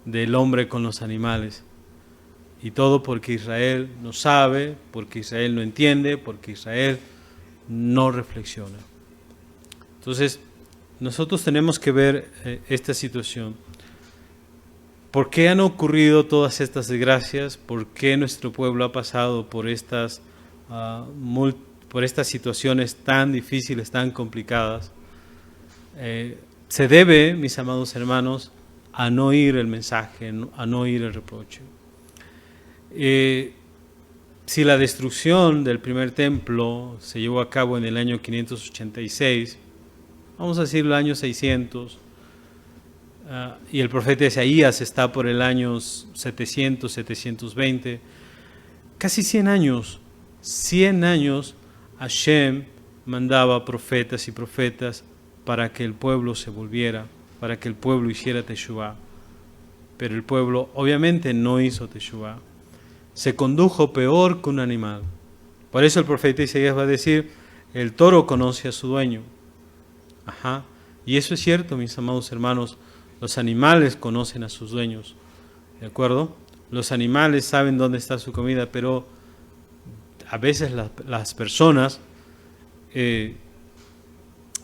del hombre con los animales. Y todo porque Israel no sabe, porque Israel no entiende, porque Israel no reflexiona. Entonces, nosotros tenemos que ver esta situación. ¿Por qué han ocurrido todas estas desgracias? ¿Por qué nuestro pueblo ha pasado por estas situaciones tan difíciles, tan complicadas? Se debe, mis amados hermanos, a no oír el mensaje, a no oír el reproche. Si la destrucción del primer templo se llevó a cabo en el año 586, vamos a decir el año 600, y el profeta Isaías está por el año 700, 720, casi 100 años, Hashem mandaba profetas y profetas para que el pueblo se volviera, para que el pueblo hiciera teshuvá. Pero el pueblo obviamente no hizo teshuvá. Se condujo peor que un animal. Por eso el profeta Isaías va a decir, el toro conoce a su dueño. Ajá. Y eso es cierto, mis amados hermanos, los animales conocen a sus dueños, ¿de acuerdo? Los animales saben dónde está su comida, pero a veces las personas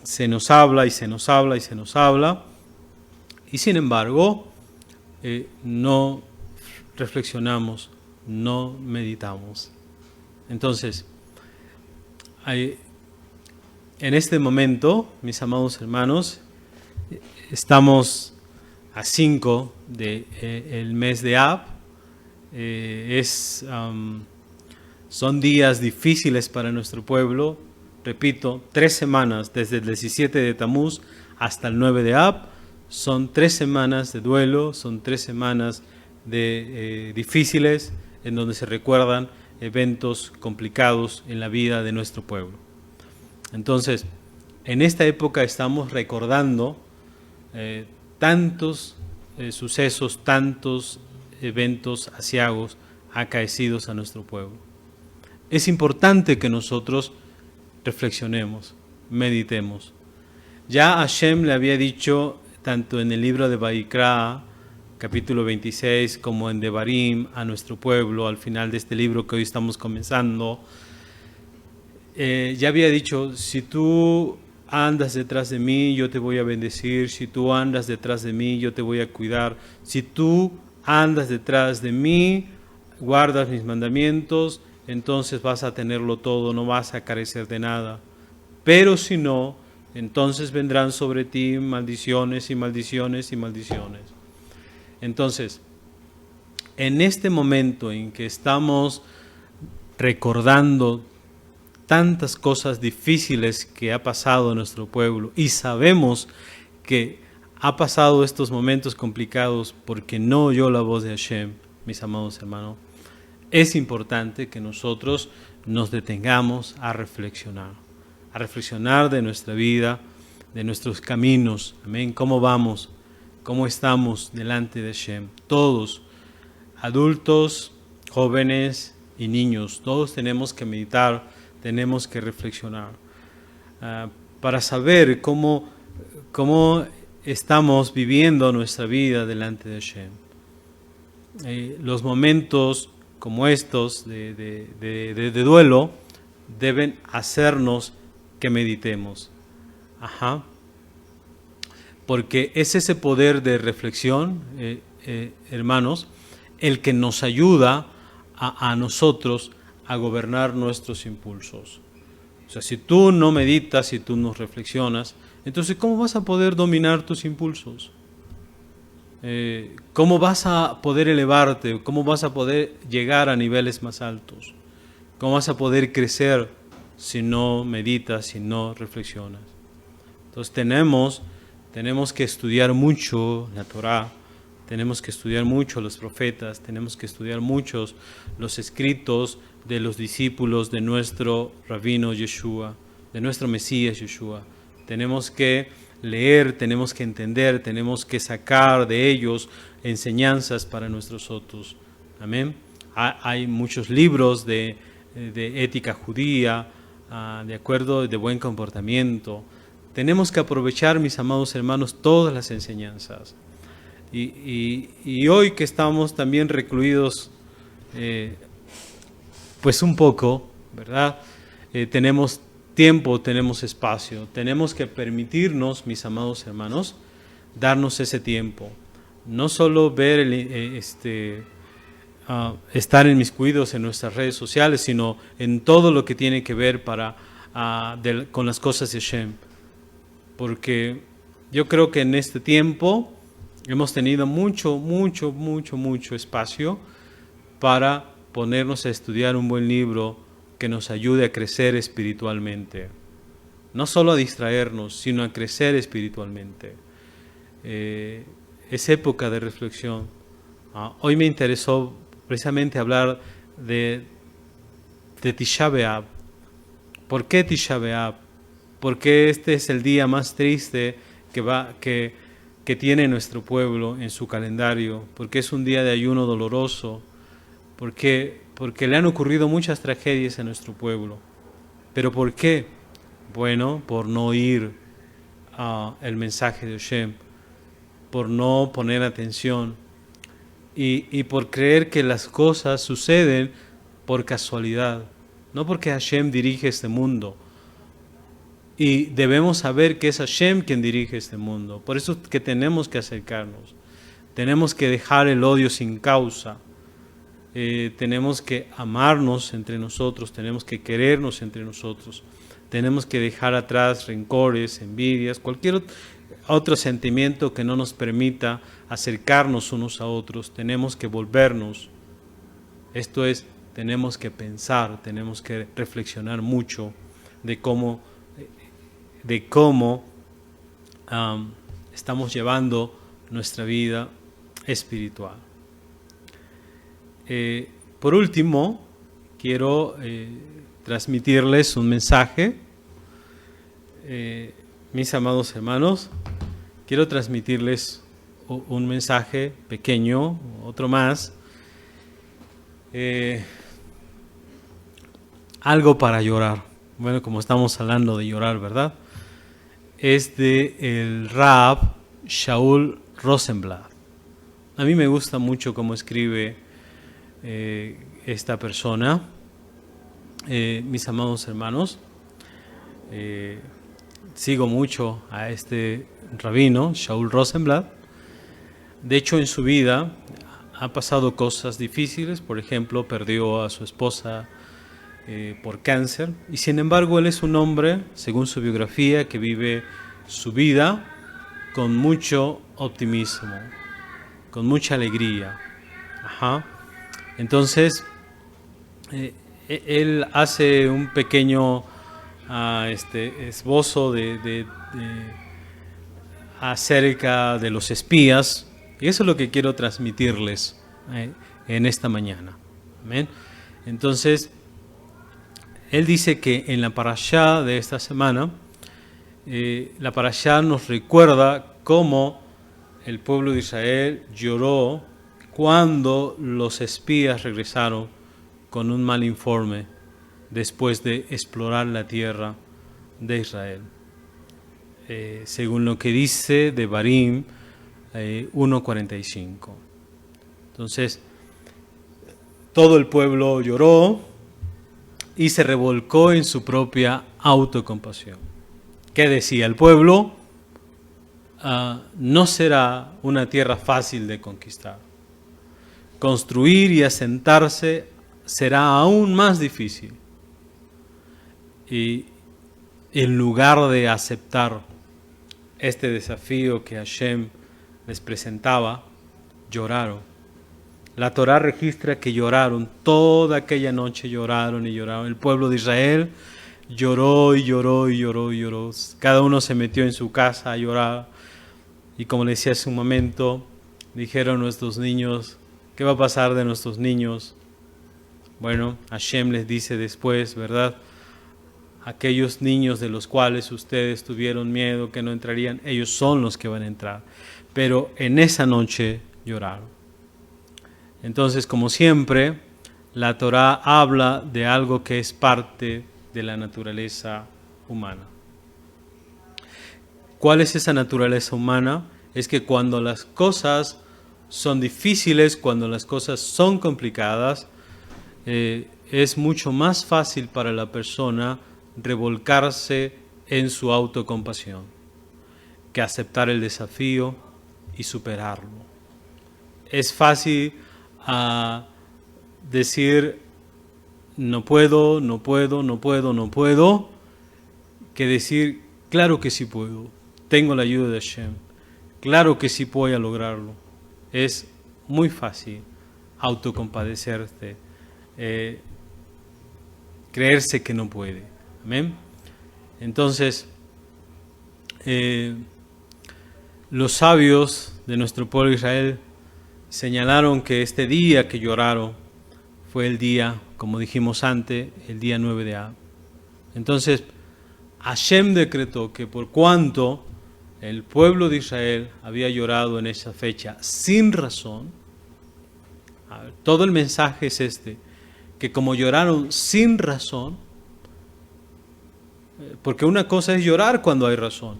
se nos habla y se nos habla y se nos habla, y sin embargo no reflexionamos, no meditamos. Entonces, en este momento, mis amados hermanos, estamos a 5 del mes de Ab. Son días difíciles para nuestro pueblo. Repito, 3 semanas, desde el 17 de Tamuz hasta el 9 de Ab, son 3 semanas de duelo, son 3 semanas difíciles, en donde se recuerdan eventos complicados en la vida de nuestro pueblo. Entonces, en esta época estamos recordando tantos sucesos, tantos eventos aciagos acaecidos a nuestro pueblo. Es importante que nosotros reflexionemos, meditemos. Ya Hashem le había dicho tanto en el libro de Vaikra, capítulo 26, como en Devarim, a nuestro pueblo, al final de este libro que hoy estamos comenzando. Ya había dicho, si tú andas detrás de mí, yo te voy a bendecir. Si tú andas detrás de mí, yo te voy a cuidar. Si tú andas detrás de mí, guardas mis mandamientos, entonces vas a tenerlo todo, no vas a carecer de nada. Pero si no, entonces vendrán sobre ti maldiciones y maldiciones y maldiciones. Entonces, en este momento en que estamos recordando tantas cosas difíciles que ha pasado en nuestro pueblo y sabemos que ha pasado estos momentos complicados porque no oyó la voz de Hashem, mis amados hermanos, es importante que nosotros nos detengamos a reflexionar de nuestra vida, de nuestros caminos, amén, cómo vamos, cómo estamos delante de Hashem. Todos, adultos, jóvenes y niños, todos tenemos que meditar, tenemos que reflexionar para saber cómo estamos viviendo nuestra vida delante de Hashem. Los momentos como estos de duelo deben hacernos que meditemos. Porque es ese poder de reflexión, hermanos, el que nos ayuda a nosotros a gobernar nuestros impulsos. O sea, si tú no meditas, si tú no reflexionas, entonces ¿cómo vas a poder dominar tus impulsos? ¿Cómo vas a poder elevarte? ¿Cómo vas a poder llegar a niveles más altos? ¿Cómo vas a poder crecer si no meditas, si no reflexionas? Entonces tenemos que estudiar mucho la Torah, tenemos que estudiar mucho los profetas, tenemos que estudiar muchos los escritos de los discípulos de nuestro rabino Yeshua, de nuestro Mesías Yeshua. Tenemos que leer, tenemos que entender, tenemos que sacar de ellos enseñanzas para nuestros otros. Amén. Hay muchos libros de ética judía, de acuerdo, de buen comportamiento. Tenemos que aprovechar, mis amados hermanos, todas las enseñanzas. Y hoy que estamos también recluidos, pues un poco, ¿verdad? Tenemos tiempo, tenemos espacio. Tenemos que permitirnos, mis amados hermanos, darnos ese tiempo. No solo ver estar inmiscuidos en nuestras redes sociales, sino en todo lo que tiene que ver con las cosas de Hashem. Porque yo creo que en este tiempo hemos tenido mucho espacio para ponernos a estudiar un buen libro que nos ayude a crecer espiritualmente. No solo a distraernos, sino a crecer espiritualmente. Es época de reflexión. Hoy me interesó precisamente hablar de Tisha B'Av. ¿Por qué Tisha B'Av? Porque este es el día más triste que tiene nuestro pueblo en su calendario, porque es un día de ayuno doloroso, porque le han ocurrido muchas tragedias a nuestro pueblo. ¿Pero por qué? Bueno, por no oír el mensaje de Hashem, por no poner atención y por creer que las cosas suceden por casualidad, no porque Hashem dirige este mundo. Y debemos saber que es Hashem quien dirige este mundo. Por eso es que tenemos que acercarnos. Tenemos que dejar el odio sin causa. Tenemos que amarnos entre nosotros. Tenemos que querernos entre nosotros. Tenemos que dejar atrás rencores, envidias, cualquier otro sentimiento que no nos permita acercarnos unos a otros. Tenemos que volvernos. Esto es, tenemos que pensar, tenemos que reflexionar mucho de cómo estamos llevando nuestra vida espiritual. Por último, quiero transmitirles un mensaje. Mis amados hermanos, quiero transmitirles un mensaje pequeño, otro más. Algo para llorar. Bueno, como estamos hablando de llorar, ¿verdad? Es de el Rab Shaul Rosenblatt. A mí me gusta mucho cómo escribe esta persona, mis amados hermanos. Sigo mucho a este rabino, Shaul Rosenblatt. De hecho, en su vida ha pasado cosas difíciles. Por ejemplo, perdió a su esposa por cáncer. Y sin embargo, él es un hombre, según su biografía, que vive su vida con mucho optimismo, con mucha alegría. Entonces, él hace un pequeño esbozo acerca de los espías, y eso es lo que quiero transmitirles en esta mañana. Amén. Entonces, él dice que en la parashá de esta semana, la parashá nos recuerda cómo el pueblo de Israel lloró cuando los espías regresaron con un mal informe después de explorar la tierra de Israel. Según lo que dice Devarim 1:45. Entonces, todo el pueblo lloró y se revolcó en su propia autocompasión. ¿Qué decía el pueblo? No será una tierra fácil de conquistar. Construir y asentarse será aún más difícil. Y en lugar de aceptar este desafío que Hashem les presentaba, lloraron. La Torá registra que lloraron, toda aquella noche lloraron y lloraron. El pueblo de Israel lloró y lloró y lloró y lloró. Cada uno se metió en su casa a llorar. Y como le decía hace un momento, dijeron nuestros niños, ¿qué va a pasar de nuestros niños? Bueno, Hashem les dice después, ¿verdad? Aquellos niños de los cuales ustedes tuvieron miedo que no entrarían, ellos son los que van a entrar. Pero en esa noche lloraron. Entonces, como siempre, la Torá habla de algo que es parte de la naturaleza humana. ¿Cuál es esa naturaleza humana? Es que cuando las cosas son difíciles, cuando las cosas son complicadas, es mucho más fácil para la persona revolcarse en su autocompasión que aceptar el desafío y superarlo. Es fácil decir no puedo, no puedo, no puedo, no puedo, que decir claro que sí puedo, tengo la ayuda de Hashem, claro que sí voy a lograrlo. Es muy fácil autocompadecerte, creerse que no puede. Amén. Entonces, los sabios de nuestro pueblo de Israel señalaron que este día que lloraron fue el día, como dijimos antes, el día 9 de Av. Entonces, Hashem decretó que por cuanto el pueblo de Israel había llorado en esa fecha sin razón, todo el mensaje es este, que como lloraron sin razón, porque una cosa es llorar cuando hay razón.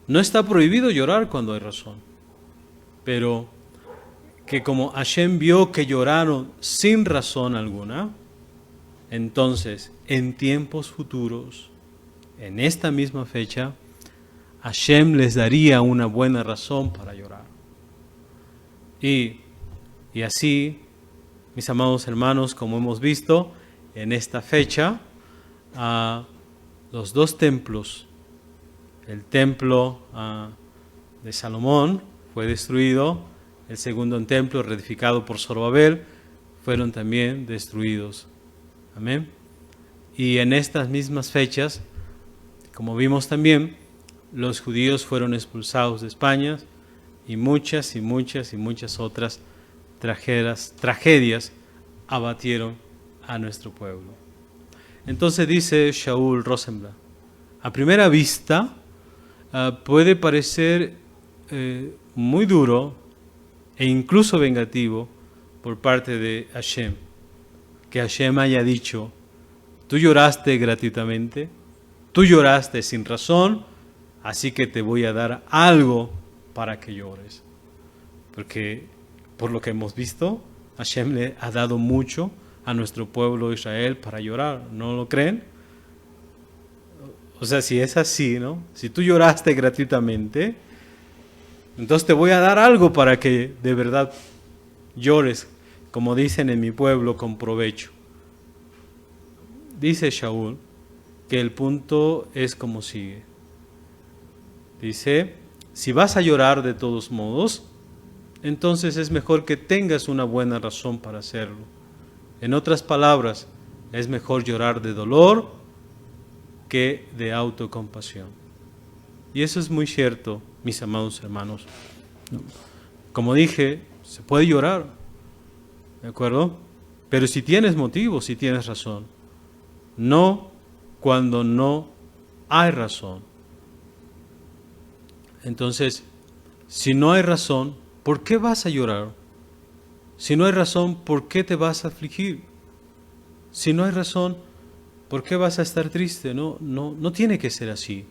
No está prohibido llorar cuando hay razón. Pero que como Hashem vio que lloraron sin razón alguna, entonces en tiempos futuros, en esta misma fecha, Hashem les daría una buena razón para llorar. Y así, mis amados hermanos, como hemos visto, en esta fecha, los dos templos, el templo de Salomón fue destruido, el segundo templo reedificado por Zorobabel fueron también destruidos. Amén. Y en estas mismas fechas, como vimos también, los judíos fueron expulsados de España y muchas otras tragedias abatieron a nuestro pueblo. Entonces dice Shaul Rosenblatt, a primera vista puede parecer muy duro e incluso vengativo por parte de Hashem, que Hashem haya dicho, tú lloraste gratuitamente, tú lloraste sin razón, así que te voy a dar algo para que llores. Porque por lo que hemos visto, Hashem le ha dado mucho a nuestro pueblo Israel para llorar. ¿No lo creen? O sea, si es así, ¿no? Si tú lloraste gratuitamente, entonces te voy a dar algo para que de verdad llores, como dicen en mi pueblo, con provecho. Dice Shaul que el punto es como sigue. Dice, si vas a llorar de todos modos, entonces es mejor que tengas una buena razón para hacerlo. En otras palabras, es mejor llorar de dolor que de autocompasión. Y eso es muy cierto, mis amados hermanos. Como dije, se puede llorar, ¿de acuerdo? Pero si tienes motivo, si tienes razón. No cuando no hay razón. Entonces, si no hay razón, ¿por qué vas a llorar? Si no hay razón, ¿por qué te vas a afligir? Si no hay razón, ¿por qué vas a estar triste? No tiene que ser así.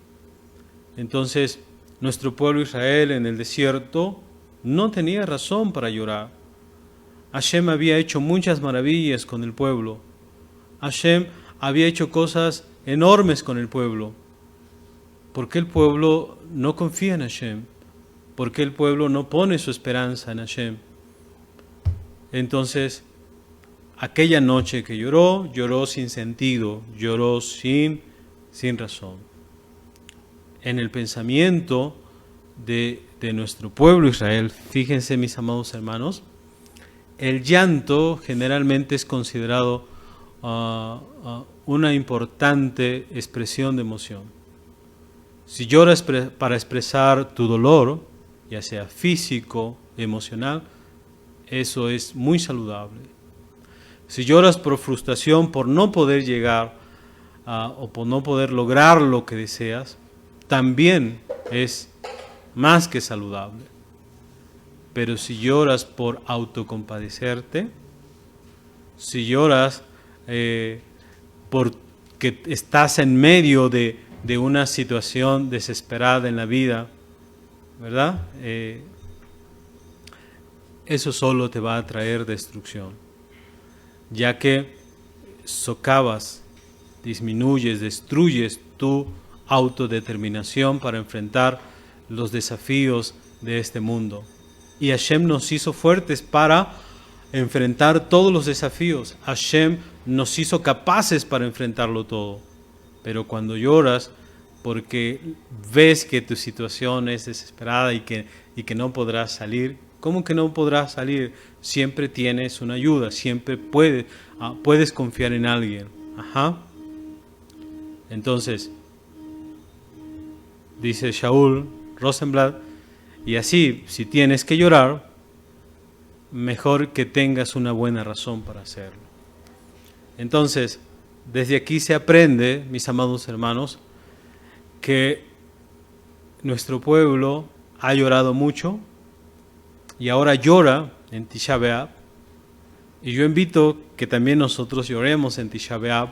Entonces, nuestro pueblo Israel en el desierto no tenía razón para llorar. Hashem había hecho muchas maravillas con el pueblo. Hashem había hecho cosas enormes con el pueblo. ¿Por qué el pueblo no confía en Hashem? ¿Por qué el pueblo no pone su esperanza en Hashem? Entonces, aquella noche que lloró, lloró sin sentido, lloró sin razón. En el pensamiento de nuestro pueblo Israel, fíjense mis amados hermanos, el llanto generalmente es considerado una importante expresión de emoción. Si lloras para expresar tu dolor, ya sea físico, emocional, eso es muy saludable. Si lloras por frustración, por no poder llegar o por no poder lograr lo que deseas, también es más que saludable. Pero si lloras por autocompadecerte, si lloras porque estás en medio de una situación desesperada en la vida, ¿verdad? Eso solo te va a traer destrucción, ya que socavas, disminuyes, destruyes tu autodeterminación para enfrentar los desafíos de este mundo. Y Hashem nos hizo fuertes para enfrentar todos los desafíos. Hashem nos hizo capaces para enfrentarlo todo. Pero cuando lloras porque ves que tu situación es desesperada y que no podrás salir, ¿cómo que no podrás salir? Siempre tienes una ayuda, siempre puedes confiar en alguien. Entonces, dice Shaul Rosenblatt, y así, si tienes que llorar, mejor que tengas una buena razón para hacerlo. Entonces, desde aquí se aprende, mis amados hermanos, que nuestro pueblo ha llorado mucho y ahora llora en Tisha B'Av. Y yo invito que también nosotros lloremos en Tisha B'Av,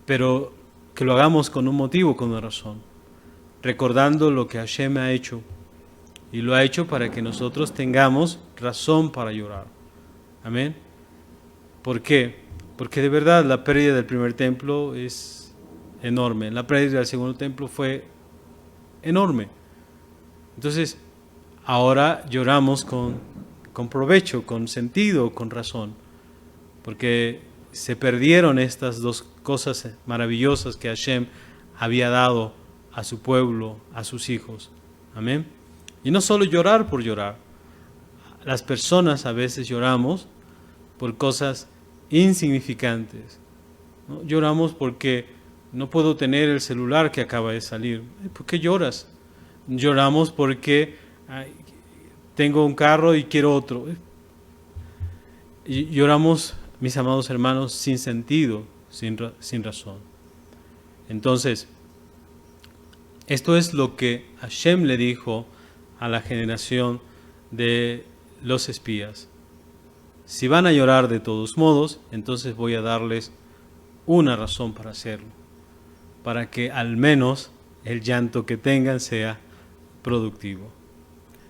pero que lo hagamos con un motivo, con una razón, recordando lo que Hashem ha hecho. Y lo ha hecho para que nosotros tengamos razón para llorar. Amén. ¿Por qué? Porque de verdad la pérdida del primer templo es enorme. La pérdida del segundo templo fue enorme. Entonces, ahora lloramos con provecho, con sentido, con razón. Porque se perdieron estas dos cosas maravillosas que Hashem había dado a su pueblo, a sus hijos. Amén. Y no solo llorar por llorar. Las personas a veces lloramos por cosas insignificantes, ¿no? Lloramos porque no puedo tener el celular que acaba de salir. ¿Por qué lloras? Lloramos porque tengo un carro y quiero otro. Y lloramos, mis amados hermanos, sin sentido, sin razón. Entonces, esto es lo que Hashem le dijo a la generación de los espías. Si van a llorar de todos modos, entonces voy a darles una razón para hacerlo, para que al menos el llanto que tengan sea productivo.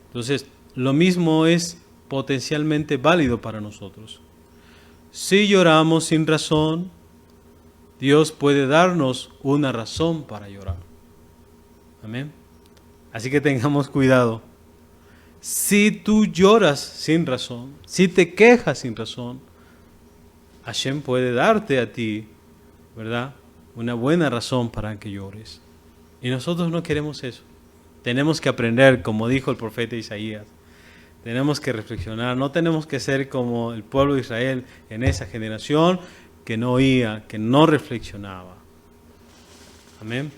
Entonces, lo mismo es potencialmente válido para nosotros. Si lloramos sin razón, Dios puede darnos una razón para llorar. Amén. Así que tengamos cuidado. Si tú lloras sin razón, si te quejas sin razón, Hashem puede darte a ti, ¿verdad?, una buena razón para que llores. Y nosotros no queremos eso. Tenemos que aprender, como dijo el profeta Isaías. Tenemos que reflexionar. No tenemos que ser como el pueblo de Israel en esa generación que no oía, que no reflexionaba. Amén.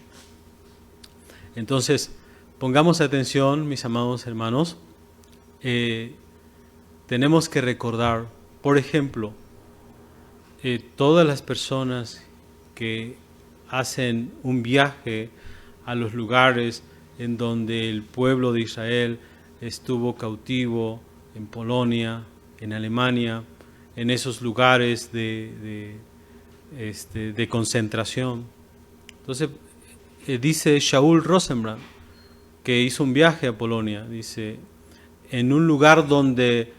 Entonces, pongamos atención, mis amados hermanos. Tenemos que recordar, por ejemplo, todas las personas que hacen un viaje a los lugares en donde el pueblo de Israel estuvo cautivo, en Polonia, en Alemania, en esos lugares de concentración. Entonces, dice Shaul Rosenbrand, que hizo un viaje a Polonia, dice, en un lugar donde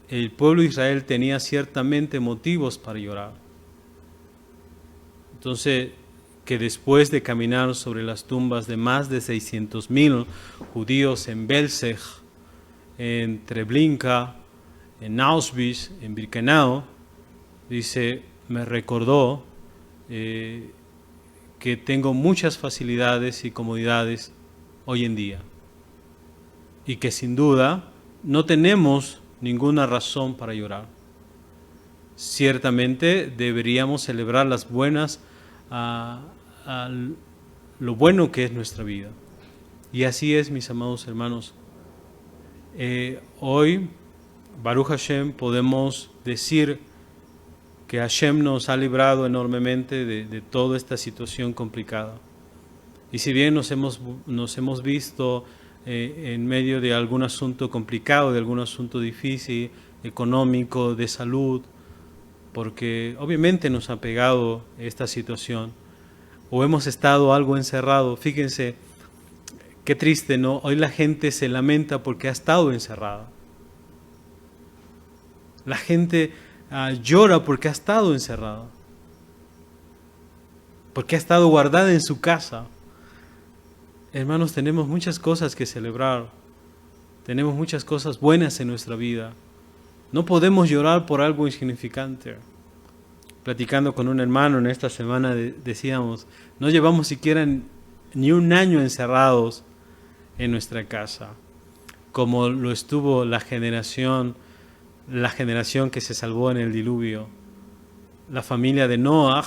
el pueblo de Israel tenía ciertamente motivos para llorar. Entonces, que después de caminar sobre las tumbas de más de 600,000 judíos en Belzec, en Treblinka, en Auschwitz, en Birkenau, dice, me recordó que tengo muchas facilidades y comodidades hoy en día y que sin duda no tenemos ninguna razón para llorar. Ciertamente deberíamos celebrar las buenas, lo bueno que es nuestra vida. Y así es, mis amados hermanos. Hoy, Baruch Hashem, podemos decir que Hashem nos ha librado enormemente de toda esta situación complicada. Y si bien nos hemos visto en medio de algún asunto complicado, de algún asunto difícil, económico, de salud, porque obviamente nos ha pegado esta situación, o hemos estado algo encerrado. Fíjense, qué triste, ¿no? Hoy la gente se lamenta porque ha estado encerrada. La gente llora porque ha estado encerrada, porque ha estado guardada en su casa. Hermanos, tenemos muchas cosas que celebrar, tenemos muchas cosas buenas en nuestra vida. No podemos llorar por algo insignificante. Platicando con un hermano en esta semana decíamos, no llevamos siquiera ni un año encerrados en nuestra casa, como lo estuvo la generación que se salvó en el diluvio, la familia de Noah,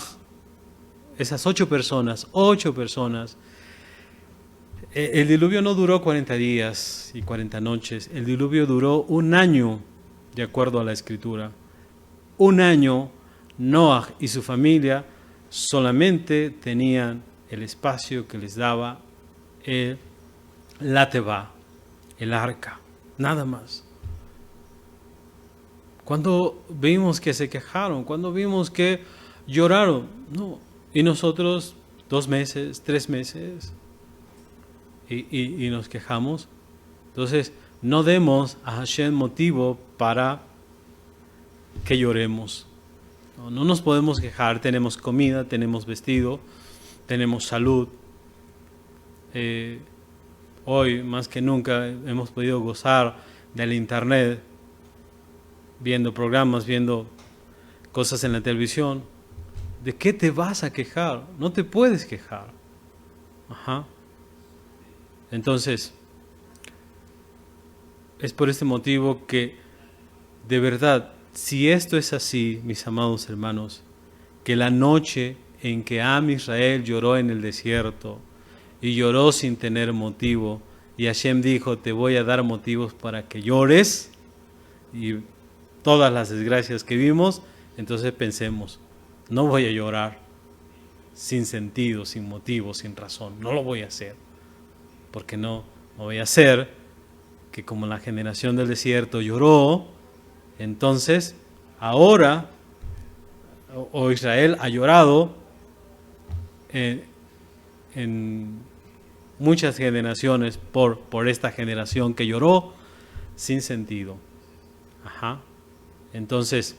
esas 8 personas. El diluvio no duró 40 días y 40 noches, el diluvio duró un año, de acuerdo a la Escritura. Un año, Noah y su familia solamente tenían el espacio que les daba la teba, el arca, nada más. Cuando vimos que se quejaron, cuando vimos que lloraron, no. Y nosotros 2 meses, 3 meses, y nos quejamos. Entonces, no demos a Hashem motivo para que lloremos. No nos podemos quejar, tenemos comida, tenemos vestido, tenemos salud. Hoy, más que nunca, hemos podido gozar del internet, viendo programas, viendo cosas en la televisión. ¿De qué te vas a quejar? No te puedes quejar. Entonces, es por este motivo que, de verdad, si esto es así, mis amados hermanos, que la noche en que Am Israel lloró en el desierto y lloró sin tener motivo, y Hashem dijo, te voy a dar motivos para que llores, y todas las desgracias que vimos, entonces pensemos, no voy a llorar sin sentido, sin motivo, sin razón, no lo voy a hacer, porque no voy a hacer que como la generación del desierto lloró, entonces ahora, o Israel ha llorado en muchas generaciones por esta generación que lloró sin sentido. Ajá. Entonces,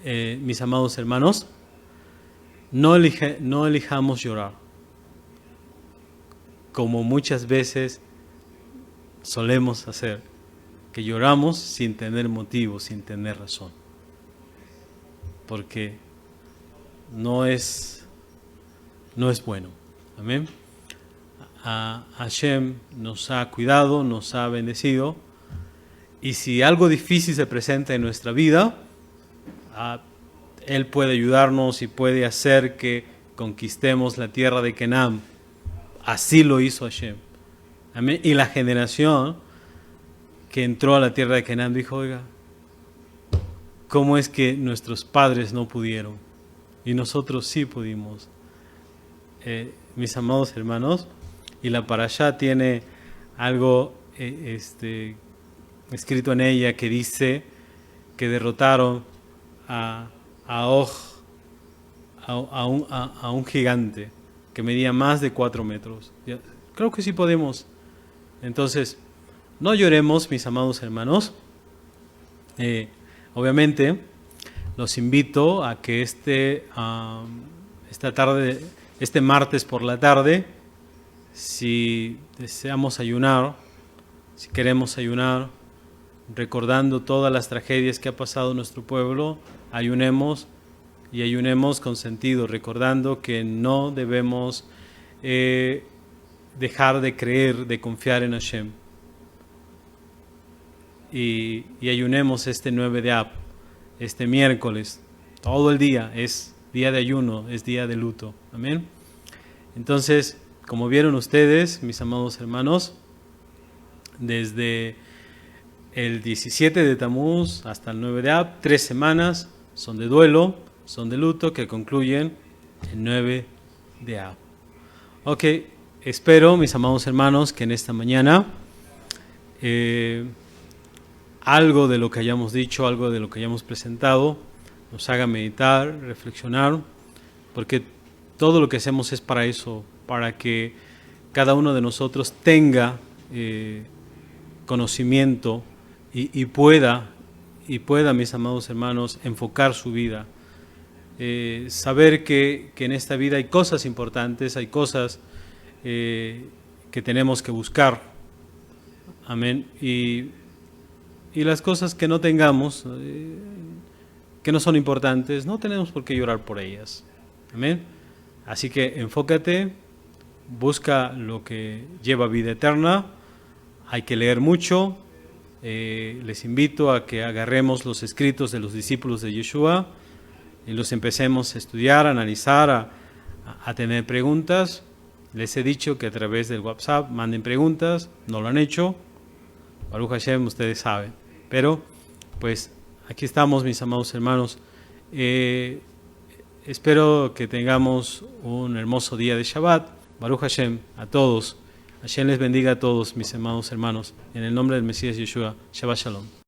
mis amados hermanos, no elijamos llorar, como muchas veces solemos hacer, que lloramos sin tener motivo, sin tener razón, porque no es bueno. Amén. Hashem nos ha cuidado, nos ha bendecido, y si algo difícil se presenta en nuestra vida, Él puede ayudarnos y puede hacer que conquistemos la tierra de Canaán. Así lo hizo Hashem. Amén. Y la generación que entró a la tierra de Canaán dijo, oiga, ¿cómo es que nuestros padres no pudieron y nosotros sí pudimos? Mis amados hermanos, y la parashá tiene algo escrito en ella que dice que derrotaron a Og, a un gigante que medía más de 4 metros. Creo que sí podemos. Entonces, no lloremos, mis amados hermanos. Obviamente, los invito a que esta tarde, este martes por la tarde, si deseamos ayunar, si queremos ayunar, recordando todas las tragedias que ha pasado en nuestro pueblo, ayunemos y ayunemos con sentido, recordando que no debemos dejar de creer, de confiar en Hashem. Y ayunemos este 9 de Ab, este miércoles, todo el día es día de ayuno, es día de luto. Amén. Entonces, como vieron ustedes, mis amados hermanos, desde el 17 de Tamuz hasta el 9 de Ab, 3 semanas son de duelo, son de luto, que concluyen el 9 de Ab. Ok, espero, mis amados hermanos, que en esta mañana algo de lo que hayamos dicho, algo de lo que hayamos presentado, nos haga meditar, reflexionar, porque todo lo que hacemos es para eso, para que cada uno de nosotros tenga conocimiento y pueda, mis amados hermanos, enfocar su vida. Saber que en esta vida hay cosas importantes, hay cosas que tenemos que buscar. Amén. Y las cosas que no tengamos, que no son importantes, no tenemos por qué llorar por ellas. Amén. Así que enfócate, busca lo que lleva vida eterna. Hay que leer mucho. Les invito a que agarremos los escritos de los discípulos de Yeshua y los empecemos a estudiar, a analizar, a tener preguntas. Les he dicho que a través del WhatsApp manden preguntas, no lo han hecho. Baruch Hashem, ustedes saben. Pero, pues, aquí estamos, mis amados hermanos. Espero que tengamos un hermoso día de Shabbat. Baruch Hashem, a todos. Hashem les bendiga a todos, mis amados hermanos. En el nombre del Mesías Yeshua. Shabbat Shalom.